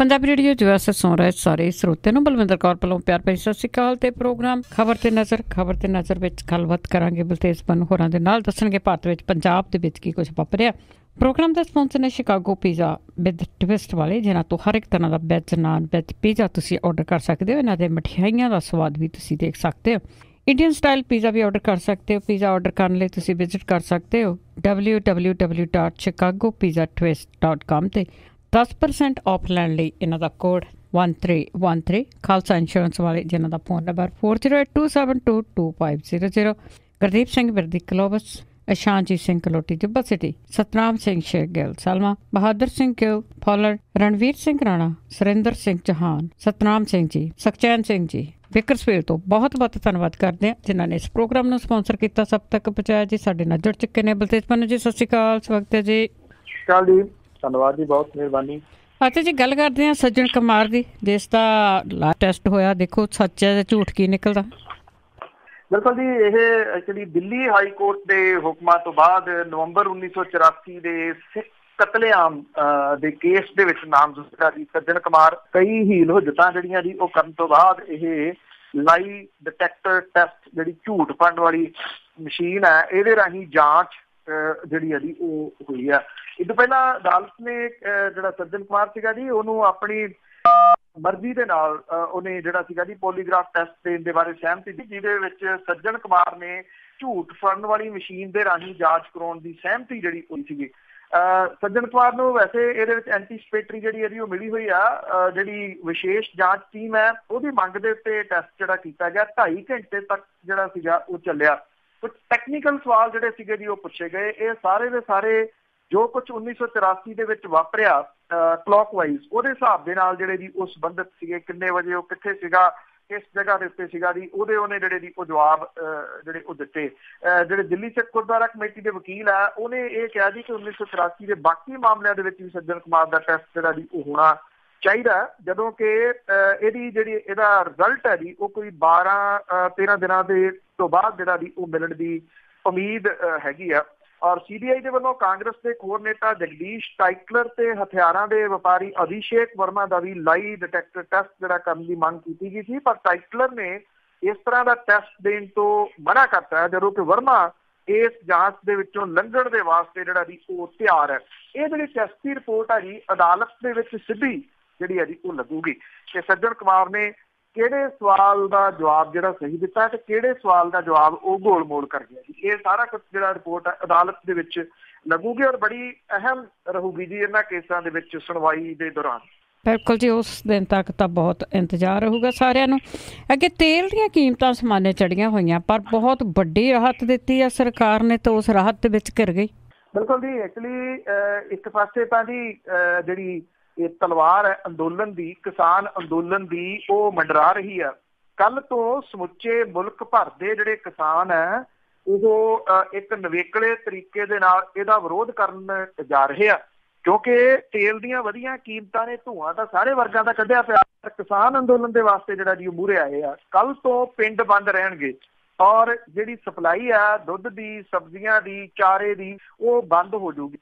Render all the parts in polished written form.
Punjabi radio US सुन रहे सारे ਸਰੋਤਿਆਂ ਨੂੰ ਬਲਵਿੰਦਰ ਕੌਰ ਵੱਲੋਂ ਪਿਆਰ ਭਰੀ ਸਤਿ ਸ਼੍ਰੀ ਅਕਾਲ ਤੇ ਪ੍ਰੋਗਰਾਮ ਖਬਰ ਤੇ ਨਜ਼ਰ ਵਿੱਚ ਗੱਲਬਾਤ ਕਰਾਂਗੇ। ਬਲਤੇਜ ਪੰਨੂ ਹੋਰਾਂ ਦੇ ਨਾਲ ਦੱਸਣਗੇ ਭਾਰਤ ਵਿੱਚ ਪੰਜਾਬ ਦੇ ਵਿੱਚ ਕੀ ਕੁਝ ਵਾਪਰਿਆ। ਪ੍ਰੋਗਰਾਮ ਦਾ ਸਪਾਂਸਰ ਨੇ ਸ਼ਿਕਾਗੋ ਪੀਜ਼ਾ ਵਿਦ ਟਵਿਸਟ ਵਾਲੇ, ਜਿਨ੍ਹਾਂ ਤੋਂ ਹਰ ਇੱਕ ਤਰ੍ਹਾਂ ਦਾ ਵੈਜ ਨਾਨ ਵੈਜ ਪੀਜ਼ਾ ਤੁਸੀਂ ਆਰਡਰ ਕਰ ਸਕਦੇ ਹੋ। ਇਹਨਾਂ ਦੇ ਮਠਿਆਈਆਂ ਦਾ ਸਵਾਦ ਵੀ ਤੁਸੀਂ ਦੇਖ ਸਕਦੇ ਹੋ। ਇੰਡੀਅਨ ਸਟਾਈਲ ਪੀਜ਼ਾ ਵੀ ਆਰਡਰ ਕਰ ਸਕਦੇ ਹੋ। ਪੀਜ਼ਾ ਆਰਡਰ ਕਰਨ ਲਈ ਤੁਸੀਂ ਵਿਜ਼ਿਟ ਕਰ ਸਕਦੇ ਹੋ www.chicagopizzatwist.com ਤੇ 10% ਆਫ ਲੈਣ ਲਈ ਇਹਨਾਂ ਦਾ ਕੋਡ 1313 ਖਾਲਸਾ ਇੰਸ਼ੋਰੈਂਸ ਵਾਲੇ, ਜਿਨ੍ਹਾਂ ਦਾ phone number 4082722500। Gurdeep Singh Birdi Columbus, Ashanjit Singh Kaloti Yuba City, Satnam Singh Shekh Gill Selma, Bahadar Singh Gill Fowler, Ranvir Singh Rana, Surinder Singh Chauhan, Satnam Singh ji, Sukhchain Singh ji Bakersfield ਤੋਂ ਬਹੁਤ ਬਹੁਤ ਧੰਨਵਾਦ ਕਰਦੇ ਹਾਂ ਜਿਨ੍ਹਾਂ ਨੇ ਇਸ ਪ੍ਰੋਗਰਾਮ ਨੂੰ ਸਪਾਂਸਰ ਕੀਤਾ, ਸਭ ਤੱਕ ਪਹੁੰਚਾਇਆ ਜੀ। ਸਾਡੇ ਨਾਲ ਜੁੜ ਚੁੱਕੇ ਨੇ ਬਲਤੇਜ ਪੰਨੂ ਜੀ, ਸਤਿ ਸ਼੍ਰੀ ਅਕਾਲ, ਸਵਾਗਤ ਹੈ ਜੀ। ਜੀ ਧੰਨਵਾਦ ਜੀ, ਬਹੁਤ ਮਿਹਰਬਾਨੀ। ਅੱਛਾ ਜੀ, ਗੱਲ ਕਰਦੇ ਹਾਂ ਸੱਜਣ ਕੁਮਾਰ ਦੀ, ਜਿਸ ਦਾ ਲਾਸਟ ਟੈਸਟ ਹੋਇਆ। ਦੇਖੋ ਸੱਚ ਹੈ ਜਾਂ ਝੂਠ ਕੀ ਨਿਕਲਦਾ। ਬਿਲਕੁਲ ਜੀ, ਇਹ ਐਕਚੁਅਲੀ ਦਿੱਲੀ ਹਾਈ ਕੋਰਟ ਦੇ ਹੁਕਮਾਂ ਤੋਂ ਬਾਅਦ ਨਵੰਬਰ 1984 ਦੇ ਸਿੱਖ ਕਤਲੇਆਮ ਦੇ ਕੇਸ ਦੇ ਵਿੱਚ ਨਾਮਜ਼ਦ ਜੀ ਸੱਜਣ ਕੁਮਾਰ ਕਈ ਹੀਲ ਹੁਜਤਾਂ ਜਿਹੜੀਆਂ ਜੀ ਉਹ ਕਰਨ ਤੋਂ ਬਾਅਦ ਇਹ ਲਾਈ ਡਿਟੈਕਟਰ ਟੈਸਟ, ਜਿਹੜੀ ਝੂਠ ਫੰਡ ਵਾਲੀ ਮਸ਼ੀਨ ਹੈ, ਇਹਦੇ ਰਾਹੀਂ ਜਾਂਚ ਜਿਹੜੀ ਹੈ ਜੀ ਉਹ ਹੋਈ ਆ। ਇਹ ਤੋਂ ਪਹਿਲਾਂ ਅਦਾਲਤ ਨੇ ਜਿਹੜਾ ਸੱਜਣ ਕੁਮਾਰ ਸੀਗਾ ਜੀ, ਉਹਨੂੰ ਆਪਣੀ ਮਰਜ਼ੀ ਦੇ ਨਾਲ ਉਹਨੇ ਜਿਹੜਾ ਸੀਗਾ ਜੀ ਪੋਲੀਗ੍ਰਾਫ ਟੈਸਟ ਦੇਣ ਦੇ ਬਾਰੇ ਸਹਿਮਤੀ ਦਿੱਤੀ, ਜਿਹਦੇ ਵਿੱਚ ਸੱਜਣ ਕੁਮਾਰ ਨੇ ਝੂਠ ਫੜਨ ਵਾਲੀ ਮਸ਼ੀਨ ਦੇ ਰਾਹੀਂ ਜਾਂਚ ਕਰਾਉਣ ਦੀ ਸਹਿਮਤੀ ਜਿਹੜੀ ਹੋਈ ਸੀਗੀ। ਸੱਜਣ ਕੁਮਾਰ ਨੂੰ ਵੈਸੇ ਇਹਦੇ ਵਿੱਚ ਐਂਟੀਸਪੇਟਰੀ ਜਿਹੜੀ ਹੈ ਜੀ ਉਹ ਮਿਲੀ ਹੋਈ ਆ। ਜਿਹੜੀ ਵਿਸ਼ੇਸ਼ ਜਾਂਚ ਟੀਮ ਹੈ ਉਹਦੀ ਮੰਗ ਦੇ ਉੱਤੇ ਟੈਸਟ ਜਿਹੜਾ ਕੀਤਾ ਗਿਆ, 2.5 ਘੰਟੇ ਤੱਕ ਜਿਹੜਾ ਸੀਗਾ ਉਹ ਚੱਲਿਆ। ਕੁਝ ਟੈਕਨੀਕਲ ਸਵਾਲ ਜਿਹੜੇ ਸੀਗੇ ਜੀ ਉਹ ਪੁੱਛੇ ਗਏ। ਇਹ ਸਾਰੇ ਦੇ ਸਾਰੇ ਜੋ ਕੁਝ 1984 ਦੇ ਵਿੱਚ ਵਾਪਰਿਆ ਕਲੌਕਵਾਈਜ਼, ਉਹਦੇ ਹਿਸਾਬ ਦੇ ਨਾਲ ਜਿਹੜੇ ਜੀ ਉਹ ਸੰਬੰਧਿਤ ਸੀਗੇ, ਕਿੰਨੇ ਵਜੇ ਉਹ ਕਿੱਥੇ ਸੀਗਾ, ਕਿਸ ਜਗ੍ਹਾ ਦੇ ਉੱਤੇ ਸੀਗਾ ਜੀ, ਉਹਨੇ ਜਿਹੜੇ ਜੀ ਉਹ ਜਵਾਬ ਜਿਹੜੇ ਉਹ ਦਿੱਤੇ। ਜਿਹੜੇ ਦਿੱਲੀ ਸਿੱਖ ਗੁਰਦੁਆਰਾ ਕਮੇਟੀ ਦੇ ਵਕੀਲ ਆ, ਉਹਨੇ ਇਹ ਕਿਹਾ ਜੀ ਕਿ 1984 ਦੇ ਬਾਕੀ ਮਾਮਲਿਆਂ ਦੇ ਵਿੱਚ ਵੀ ਸੱਜਣ ਕੁਮਾਰ ਦਾ ਟੈਸਟ ਜਿਹੜਾ ਜੀ ਉਹ ਹੋਣਾ ਚਾਹੀਦਾ, ਜਦੋਂ ਕਿ ਇਹਦਾ ਰਿਜ਼ਲਟ ਹੈ ਜੀ ਉਹ ਕੋਈ 12-13 ਦਿਨਾਂ ਦੇ ਤੋਂ ਬਾਅਦ ਜਿਹੜਾ ਜੀ ਉਹ ਮਿਲਣ ਦੀ ਉਮੀਦ ਹੈਗੀ ਆ। ਔਰ CBI ਦੇ ਵੱਲੋਂ ਕਾਂਗਰਸ ਦੇ ਹੋਰ ਨੇਤਾ ਜਗਦੀਸ਼ ਟਾਈਟਲਰ ਤੇ ਹਥਿਆਰਾਂ ਦੇ ਵਪਾਰੀ ਅਭਿਸ਼ੇਕ ਵਰਮਾ ਦਾ ਵੀ ਲਾਈ ਡਿਟੈਕਟਰ ਟੈਸਟ ਜਿਹੜਾ ਕਰਨ ਦੀ ਮੰਗ ਕੀਤੀ ਗਈ ਸੀ, ਪਰ ਟਾਈਟਲਰ ਨੇ ਇਸ ਤਰ੍ਹਾਂ ਦਾ ਟੈਸਟ ਦੇਣ ਤੋਂ ਮਨਾ ਕਰਤਾ ਹੈ, ਜਦੋਂ ਕਿ ਵਰਮਾ ਇਸ ਜਾਂਚ ਦੇ ਵਿੱਚੋਂ ਲੰਘਣ ਦੇ ਵਾਸਤੇ ਜਿਹੜਾ ਜੀ ਉਹ ਤਿਆਰ ਹੈ। ਇਹ ਜਿਹੜੀ ਟੈਸਟ ਦੀ ਰਿਪੋਰਟ ਹੈ ਜੀ ਅਦਾਲਤ ਦੇ ਵਿੱਚ ਸਿੱਧੀ ਜਿਹੜੀ ਹੈ ਜੀ ਉਹ ਲੱਗੂਗੀ ਕਿ ਸੱਜਣ ਕੁਮਾਰ ਨੇ ਕਿਹੜੇ ਸਵਾਲ ਦਾ ਜਵਾਬ ਜਿਹੜਾ ਸਹੀ ਦਿੱਤਾ ਤੇ ਕਿਹੜੇ ਸਵਾਲ ਦਾ ਜਵਾਬ ਉਹ ਗੋਲ ਮੋਲ ਕਰ ਗਿਆ ਜੀ। ਇਹ ਸਾਰਾ ਕੁਝ ਜਿਹੜਾ ਰਿਪੋਰਟ ਹੈ ਅਦਾਲਤ ਦੇ ਵਿੱਚ ਲੱਗੂਗੀ ਔਰ ਬੜੀ ਅਹਿਮ ਰਹੂਗੀ ਜੀ ਇਹਨਾਂ ਕੇਸਾਂ ਦੇ ਵਿੱਚ ਸੁਣਵਾਈ ਦੇ ਦੌਰਾਨ। ਬਿਲਕੁਲ ਜੀ, ਉਸ ਦਿਨ ਤੱਕ ਤਾਂ ਬਹੁਤ ਇੰਤਜ਼ਾਰ ਰਹੂਗਾ ਸਾਰਿਆਂ ਨੂੰ। ਅੱਗੇ ਤੇਲ ਦੀਆਂ ਕੀਮਤਾਂ ਸਮਾਨੇ ਚੜੀਆਂ ਹੋਈਆਂ, ਪਰ ਬਹੁਤ ਵੱਡੀ ਰਾਹਤ ਦਿੱਤੀ ਹੈ ਸਰਕਾਰ ਨੇ, ਤਾਂ ਉਸ ਰਾਹਤ ਦੇ ਵਿੱਚ ਘਿਰ ਗਈ। ਬਿਲਕੁਲ ਜੀ, ਐਕਚੁਅਲੀ ਇੱਕ ਪਾਸੇ ਤਾਂ ਜੀ ਜਿਹੜੀ ਇਹ ਤਲਵਾਰ ਹੈ ਅੰਦੋਲਨ ਦੀ, ਕਿਸਾਨ ਅੰਦੋਲਨ ਦੀ, ਉਹ ਮੰਡਰਾ ਰਹੀ ਆ। ਕੱਲ ਤੋਂ ਸਮੁੱਚੇ ਮੁਲਕ ਭਰ ਦੇ ਜਿਹੜੇ ਕਿਸਾਨ ਹੈ ਉਹ ਇੱਕ ਨਵੇਕਲੇ ਤਰੀਕੇ ਦੇ ਨਾਲ ਇਹਦਾ ਵਿਰੋਧ ਕਰਨ ਜਾ ਰਹੇ ਆ, ਕਿਉਂਕਿ ਤੇਲ ਦੀਆਂ ਵਧੀਆਂ ਕੀਮਤਾਂ ਨੇ ਧੂੰਆਂ ਤਾਂ ਸਾਰੇ ਵਰਗਾਂ ਦਾ ਕੱਢਿਆ ਪਿਆ। ਕਿਸਾਨ ਅੰਦੋਲਨ ਦੇ ਵਾਸਤੇ ਜਿਹੜਾ ਜੀ ਉਹ ਮੂਹਰੇ ਆਏ ਆ। ਕੱਲ ਤੋਂ ਪਿੰਡ ਬੰਦ ਰਹਿਣਗੇ ਔਰ ਜਿਹੜੀ ਸਪਲਾਈ ਆ ਦੁੱਧ ਦੀ, ਸਬਜ਼ੀਆਂ ਦੀ, ਚਾਰੇ ਦੀ, ਉਹ ਬੰਦ ਹੋ ਜਾਊਗੀ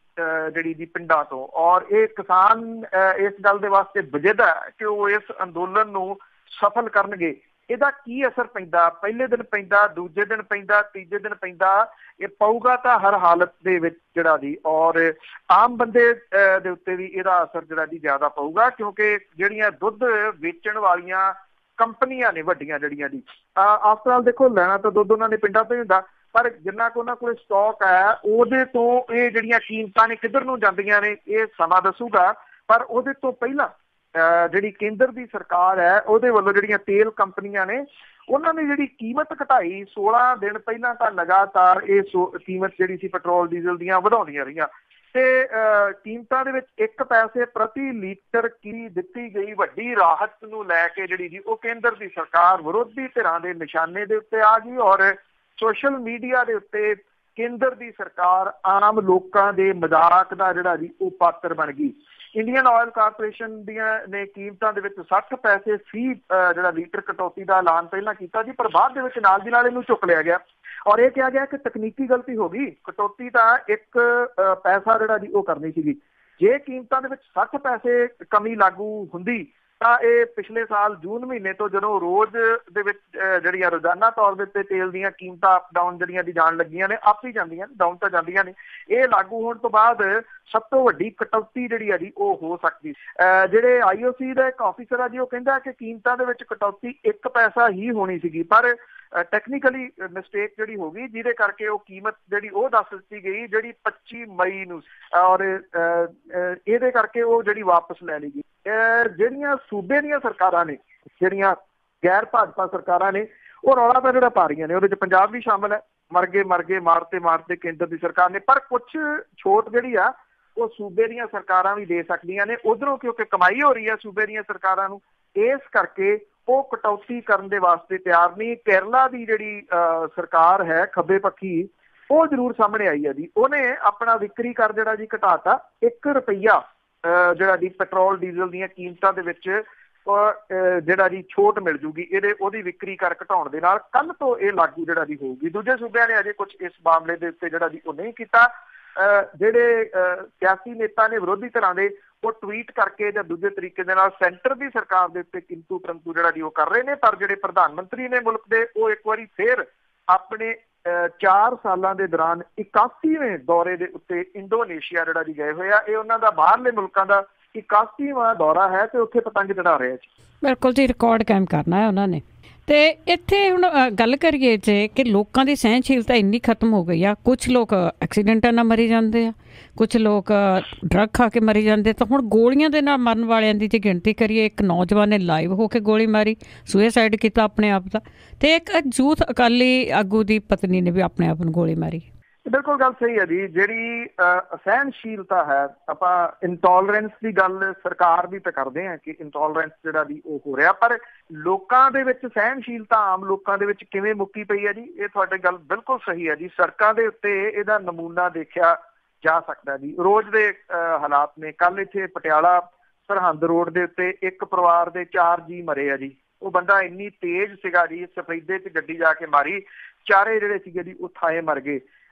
ਜਿਹੜੀ ਜੀ ਪਿੰਡਾਂ ਤੋਂ। ਔਰ ਇਹ ਕਿਸਾਨ ਇਸ ਗੱਲ ਦੇ ਵਾਸਤੇ ਵਜਦ ਹੈ ਕਿ ਉਹ ਇਸ ਅੰਦੋਲਨ ਨੂੰ ਸਫਲ ਕਰਨਗੇ। ਇਹਦਾ ਕੀ ਅਸਰ ਪੈਂਦਾ, ਪਹਿਲੇ ਦਿਨ ਪੈਂਦਾ, ਦੂਜੇ ਦਿਨ ਪੈਂਦਾ, ਤੀਜੇ ਦਿਨ ਪੈਂਦਾ, ਇਹ ਪਊਗਾ ਤਾਂ ਹਰ ਹਾਲਤ ਦੇ ਵਿੱਚ ਜਿਹੜਾ ਜੀ। ਔਰ ਆਮ ਬੰਦੇ ਦੇ ਉੱਤੇ ਵੀ ਇਹਦਾ ਅਸਰ ਜਿਹੜਾ ਜੀ ਜ਼ਿਆਦਾ ਪਊਗਾ, ਕਿਉਂਕਿ ਜਿਹੜੀਆਂ ਦੁੱਧ ਵੇਚਣ ਵਾਲੀਆਂ ਕੰਪਨੀਆਂ ਨੇ ਵੱਡੀਆਂ ਜਿਹੜੀਆਂ ਜੀ, ਆਫਟਰ ਆਲ ਦੇਖੋ ਲੈਣਾ ਤਾਂ ਦੁੱਧ ਉਹਨਾਂ ਨੇ ਪਿੰਡਾਂ ਤੋਂ ਹੀ ਹੁੰਦਾ, ਪਰ ਜਿੰਨਾ ਕੁ ਉਹਨਾਂ ਕੋਲ ਸਟਾਕ ਹੈ ਉਹਦੇ ਤੋਂ ਇਹ ਜਿਹੜੀਆਂ ਕੀਮਤਾਂ ਨੇ ਕਿੱਧਰ ਨੂੰ ਜਾਂਦੀਆਂ ਨੇ ਇਹ ਸਮਾਂ ਦੱਸੂਗਾ। ਪਰ ਉਹਦੇ ਤੋਂ ਪਹਿਲਾਂ ਜਿਹੜੀ ਕੇਂਦਰ ਦੀ ਸਰਕਾਰ ਹੈ ਉਹਦੇ ਵੱਲੋਂ ਜਿਹੜੀਆਂ ਤੇਲ ਕੰਪਨੀਆਂ ਨੇ ਉਹਨਾਂ ਨੇ ਜਿਹੜੀ ਕੀਮਤ ਘਟਾਈ, 16 ਦਿਨ ਪਹਿਲਾਂ ਤਾਂ ਲਗਾਤਾਰ ਇਹ ਕੀਮਤ ਜਿਹੜੀ ਸੀ ਪੈਟਰੋਲ ਡੀਜ਼ਲ ਦੀਆਂ ਵਧਾਉਂਦੀਆਂ ਰਹੀਆਂ ਤੇ ਕੀਮਤਾਂ ਦੇ ਵਿੱਚ 1 ਪੈਸੇ ਪ੍ਰਤੀ ਲੀਟਰ ਕੀ ਦਿੱਤੀ ਗਈ ਵੱਡੀ ਰਾਹਤ ਨੂੰ ਲੈ ਕੇ ਜਿਹੜੀ ਜੀ ਉਹ ਕੇਂਦਰ ਦੀ ਸਰਕਾਰ ਵਿਰੋਧੀ ਧਿਰਾਂ ਦੇ ਨਿਸ਼ਾਨੇ ਦੇ ਉੱਤੇ ਆ ਗਈ ਔਰ ਸੋਸ਼ਲ ਮੀਡੀਆ ਦੇ ਉੱਤੇ ਕੇਂਦਰ ਦੀ ਸਰਕਾਰ ਆਮ ਲੋਕਾਂ ਦੇ ਮਜ਼ਾਕ ਦਾ ਜਿਹੜਾ ਜੀ ਉਹ ਪਾਤਰ ਬਣ ਗਈ। ਇੰਡੀਅਨ ਆਇਲ ਕਾਰਪੋਰੇਸ਼ਨ ਦੀਆਂ ਨੇ ਕੀਮਤਾਂ ਦੇ ਵਿੱਚ 60 ਪੈਸੇ ਫੀ ਜਿਹੜਾ ਲੀਟਰ ਕਟੌਤੀ ਦਾ ਐਲਾਨ ਪਹਿਲਾਂ ਕੀਤਾ ਜੀ, ਪਰ ਬਾਅਦ ਦੇ ਵਿੱਚ ਨਾਲ ਦੀ ਨਾਲ ਇਹਨੂੰ ਚੁੱਕ ਲਿਆ ਗਿਆ ਔਰ ਇਹ ਕਿਹਾ ਗਿਆ ਕਿ ਤਕਨੀਕੀ ਗਲਤੀ ਹੋ ਗਈ, ਕਟੌਤੀ ਤਾਂ 1 ਪੈਸਾ ਜਿਹੜਾ ਜੀ ਉਹ ਕਰਨੀ ਸੀਗੀ। ਜੇ ਕੀਮਤਾਂ ਦੇ ਵਿੱਚ 60 ਪੈਸੇ ਕਮੀ ਲਾਗੂ ਹੁੰਦੀ ਤਾਂ ਇਹ ਪਿਛਲੇ ਸਾਲ ਜੂਨ ਮਹੀਨੇ ਤੋਂ ਜਦੋਂ ਰੋਜ਼ ਦੇ ਵਿੱਚ ਜਿਹੜੀਆਂ ਰੋਜ਼ਾਨਾ ਤੌਰ ਦੇ ਉੱਤੇ ਤੇਲ ਦੀਆਂ ਕੀਮਤਾਂ ਅਪ ਡਾਊਨ ਜਿਹੜੀਆਂ ਦੀ ਜਾਣ ਲੱਗੀਆਂ ਨੇ, ਆਪ ਹੀ ਜਾਂਦੀਆਂ ਨੇ, ਡਾਊਨ ਤਾਂ ਜਾਂਦੀਆਂ ਨੇ, ਇਹ ਲਾਗੂ ਹੋਣ ਤੋਂ ਬਾਅਦ ਸਭ ਤੋਂ ਵੱਡੀ ਕਟੌਤੀ ਜਿਹੜੀ ਹੈ ਜੀ ਉਹ ਹੋ ਸਕਦੀ। ਜਿਹੜੇ IOC ਦਾ ਇੱਕ ਆਫੀਸਰ ਆ ਜੀ, ਉਹ ਕਹਿੰਦਾ ਕਿ ਕੀਮਤਾਂ ਦੇ ਵਿੱਚ ਕਟੌਤੀ 1 ਪੈਸਾ ਹੀ ਹੋਣੀ ਸੀਗੀ, ਪਰ ਟੈਕਨੀਕਲੀ ਮਿਸਟੇਕ ਜਿਹੜੀ ਹੋ ਗਈ, ਜਿਹਦੇ ਕਰਕੇ ਉਹ ਕੀਮਤ ਜਿਹੜੀ ਉਹ ਦੱਸ ਦਿੱਤੀ ਗਈ ਜਿਹੜੀ 25 ਮਈ ਨੂੰ, ਔਰ ਇਹਦੇ ਕਰਕੇ ਉਹ ਜਿਹੜੀ ਵਾਪਸ ਲੈ ਲਈ ਗਈ। ਜਿਹੜੀਆਂ ਸੂਬੇ ਦੀਆਂ ਸਰਕਾਰਾਂ ਨੇ, ਜਿਹੜੀਆਂ ਗੈਰ ਭਾਜਪਾ ਸਰਕਾਰਾਂ ਨੇ, ਉਹ ਰੌਲਾ ਤਾਂ ਜਿਹੜਾ ਪਾ ਰਹੀਆਂ ਨੇ, ਉਹਦੇ 'ਚ ਪੰਜਾਬ ਵੀ ਸ਼ਾਮਲ ਹੈ। ਮਰ ਗਏ ਮਾਰਤੇ ਕੇਂਦਰ ਦੀ ਸਰਕਾਰ ਨੇ, ਪਰ ਕੁਛ ਛੋਟ ਜਿਹੜੀ ਆ ਉਹ ਸੂਬੇ ਦੀਆਂ ਸਰਕਾਰਾਂ ਵੀ ਦੇ ਸਕਦੀਆਂ ਨੇ ਉਧਰੋਂ, ਕਿਉਂਕਿ ਕਮਾਈ ਹੋ ਰਹੀ ਹੈ ਸੂਬੇ ਦੀਆਂ ਸਰਕਾਰਾਂ ਨੂੰ, ਇਸ ਕਰਕੇ ਉਹ ਕਟੌਤੀ ਕਰਨ ਦੇ ਵਾਸਤੇ ਤਿਆਰ ਨਹੀਂ। ਕੇਰਲਾ ਦੀ ਜਿਹੜੀ ਸਰਕਾਰ ਹੈ ਖੱਬੇ ਪੱਖੀ, ਉਹ ਜ਼ਰੂਰ ਸਾਹਮਣੇ ਆਈ ਹੈ ਜੀ। ਉਹਨੇ ਆਪਣਾ ਵਿਕਰੀ ਕਰ ਜਿਹੜਾ ਜੀ ਘਟਾਤਾ, 1 ਰੁਪਈਆ ਜਿਹੜਾ ਜੀ ਪੈਟਰੋਲ ਡੀਜ਼ਲ ਦੀਆਂ ਕੀਮਤਾਂ ਦੇ ਵਿੱਚ ਜਿਹੜਾ ਜੀ ਛੋਟ ਮਿਲ ਜੂਗੀ ਉਹਦੀ ਵਿਕਰੀ ਕਰ ਘਟਾਉਣ ਦੇ ਨਾਲ। ਕੱਲ੍ਹ ਤੋਂ ਇਹ ਲਾਗੂ ਜਿਹੜਾ ਜੀ ਹੋਊਗੀ। ਦੂਜੇ ਸੂਬਿਆਂ ਨੇ ਅਜੇ ਕੁਛ ਇਸ ਮਾਮਲੇ ਦੇ ਉੱਤੇ ਜਿਹੜਾ ਜੀ ਉਹ ਨਹੀਂ ਕੀਤਾ। ਜਿਹੜੇ ਸਿਆਸੀ ਨੇਤਾ ਨੇ ਵਿਰੋਧੀ ਧਿਰਾਂ ਦੇ, ਉਹ ਟਵੀਟ ਕਰਕੇ ਜਾਂ ਦੂਜੇ ਤਰੀਕੇ ਦੇ ਨਾਲ ਸੈਂਟਰ ਦੀ ਸਰਕਾਰ ਦੇ ਉੱਤੇ ਕਿੰਤੂ ਪਰੰਤੂ ਜਿਹੜਾ ਜੀ ਉਹ ਕਰ ਰਹੇ ਨੇ। ਪਰ ਜਿਹੜੇ ਪ੍ਰਧਾਨ ਮੰਤਰੀ ਨੇ ਮੁਲਕ ਦੇ, ਉਹ ਇੱਕ ਵਾਰੀ ਫੇਰ ਆਪਣੇ 4 ਸਾਲਾਂ ਦੇ ਦੌਰਾਨ 81ਵੇਂ ਦੌਰੇ ਦੇ ਉੱਤੇ ਇੰਡੋਨੇਸ਼ੀਆ ਜਿਹੜਾ ਜੀ ਗਏ ਹੋਏ ਆ। ਇਹ ਉਹਨਾਂ ਦਾ ਬਾਹਰਲੇ ਮੁਲਕਾਂ ਦਾ 81ਵਾਂ ਦੌਰਾ ਹੈ ਤੇ ਉੱਥੇ ਪਤੰਗ ਚੜਾ ਰਹੇ ਆ ਜੀ। ਬਿਲਕੁਲ ਜੀ, ਰਿਕਾਰਡ ਕਾਇਮ ਕਰਨਾ ਹੈ ਉਹਨਾਂ ਨੇ। ਤੇ ਇੱਥੇ ਹੁਣ ਗੱਲ ਕਰੀਏ ਜੇ ਕਿ ਲੋਕਾਂ ਦੀ ਸਹਿਣਸ਼ੀਲਤਾ ਇੰਨੀ ਖਤਮ ਹੋ ਗਈ ਆ। ਕੁਛ ਲੋਕ ਐਕਸੀਡੈਂਟਾਂ ਨਾਲ ਮਰੀ ਜਾਂਦੇ ਆ, ਕੁਛ ਲੋਕ ਡਰੱਗ ਖਾ ਕੇ ਮਰੀ ਜਾਂਦੇ। ਤਾਂ ਹੁਣ ਗੋਲੀਆਂ ਦੇ ਨਾਲ ਮਰਨ ਵਾਲਿਆਂ ਦੀ ਜੇ ਗਿਣਤੀ ਕਰੀਏ, ਇੱਕ ਨੌਜਵਾਨ ਨੇ ਲਾਈਵ ਹੋ ਕੇ ਗੋਲੀ ਮਾਰੀ, ਸੁਸਾਈਡ ਕੀਤਾ ਆਪਣੇ ਆਪ ਦਾ, ਤੇ ਇੱਕ ਯੂਥ ਅਕਾਲੀ ਆਗੂ ਦੀ ਪਤਨੀ ਨੇ ਵੀ ਆਪਣੇ ਆਪ ਨੂੰ ਗੋਲੀ ਮਾਰੀ। ਬਿਲਕੁਲ ਗੱਲ ਸਹੀ ਹੈ ਜੀ। ਜਿਹੜੀ ਅਸਹਿਣਸ਼ੀਲਤਾ ਹੈ, ਆਪਾਂ ਇੰਟੋਲਰੈਂਸ ਦੀ ਗੱਲ ਸਰਕਾਰ ਵੀ ਤਾਂ ਕਰਦੇ ਹਾਂ ਕਿ ਇੰਟੋਲਰੈਂਸ ਜਿਹੜਾ ਵੀ ਉਹ ਹੋ ਰਿਹਾ, ਪਰ ਲੋਕਾਂ ਦੇ ਵਿੱਚ ਸਹਿਣਸ਼ੀਲਤਾ ਆਮ ਲੋਕਾਂ ਦੇ ਵਿੱਚ ਕਿਵੇਂ ਮੁੱਕੀ ਪਈ ਹੈ ਜੀ, ਇਹ ਤੁਹਾਡੀ ਗੱਲ ਬਿਲਕੁਲ ਸਹੀ ਹੈ ਜੀ। ਸੜਕਾਂ ਦੇ ਉੱਤੇ ਇਹਦਾ ਨਮੂਨਾ ਦੇਖਿਆ ਜਾ ਸਕਦਾ ਜੀ। ਰੋਜ਼ ਦੇ ਹਾਲਾਤ ਨੇ। ਕੱਲ ਇੱਥੇ ਪਟਿਆਲਾ ਸਰਹੰਦ ਰੋਡ ਦੇ ਉੱਤੇ ਇੱਕ ਪਰਿਵਾਰ ਦੇ 4 ਜੀ ਮਰੇ ਆ ਜੀ। ਉਹ ਬੰਦਾ ਇੰਨੀ ਤੇਜ਼ ਸੀਗਾ ਜੀ, ਸਫੈਦੇ 'ਚ ਗੱਡੀ ਜਾ ਕੇ ਮਾਰੀ, ਚਾਰੇ ਜਿਹੜੇ ਸੀਗੇ ਜੀ ਉਹ ਥਾਏ ਮਰ ਗਏ।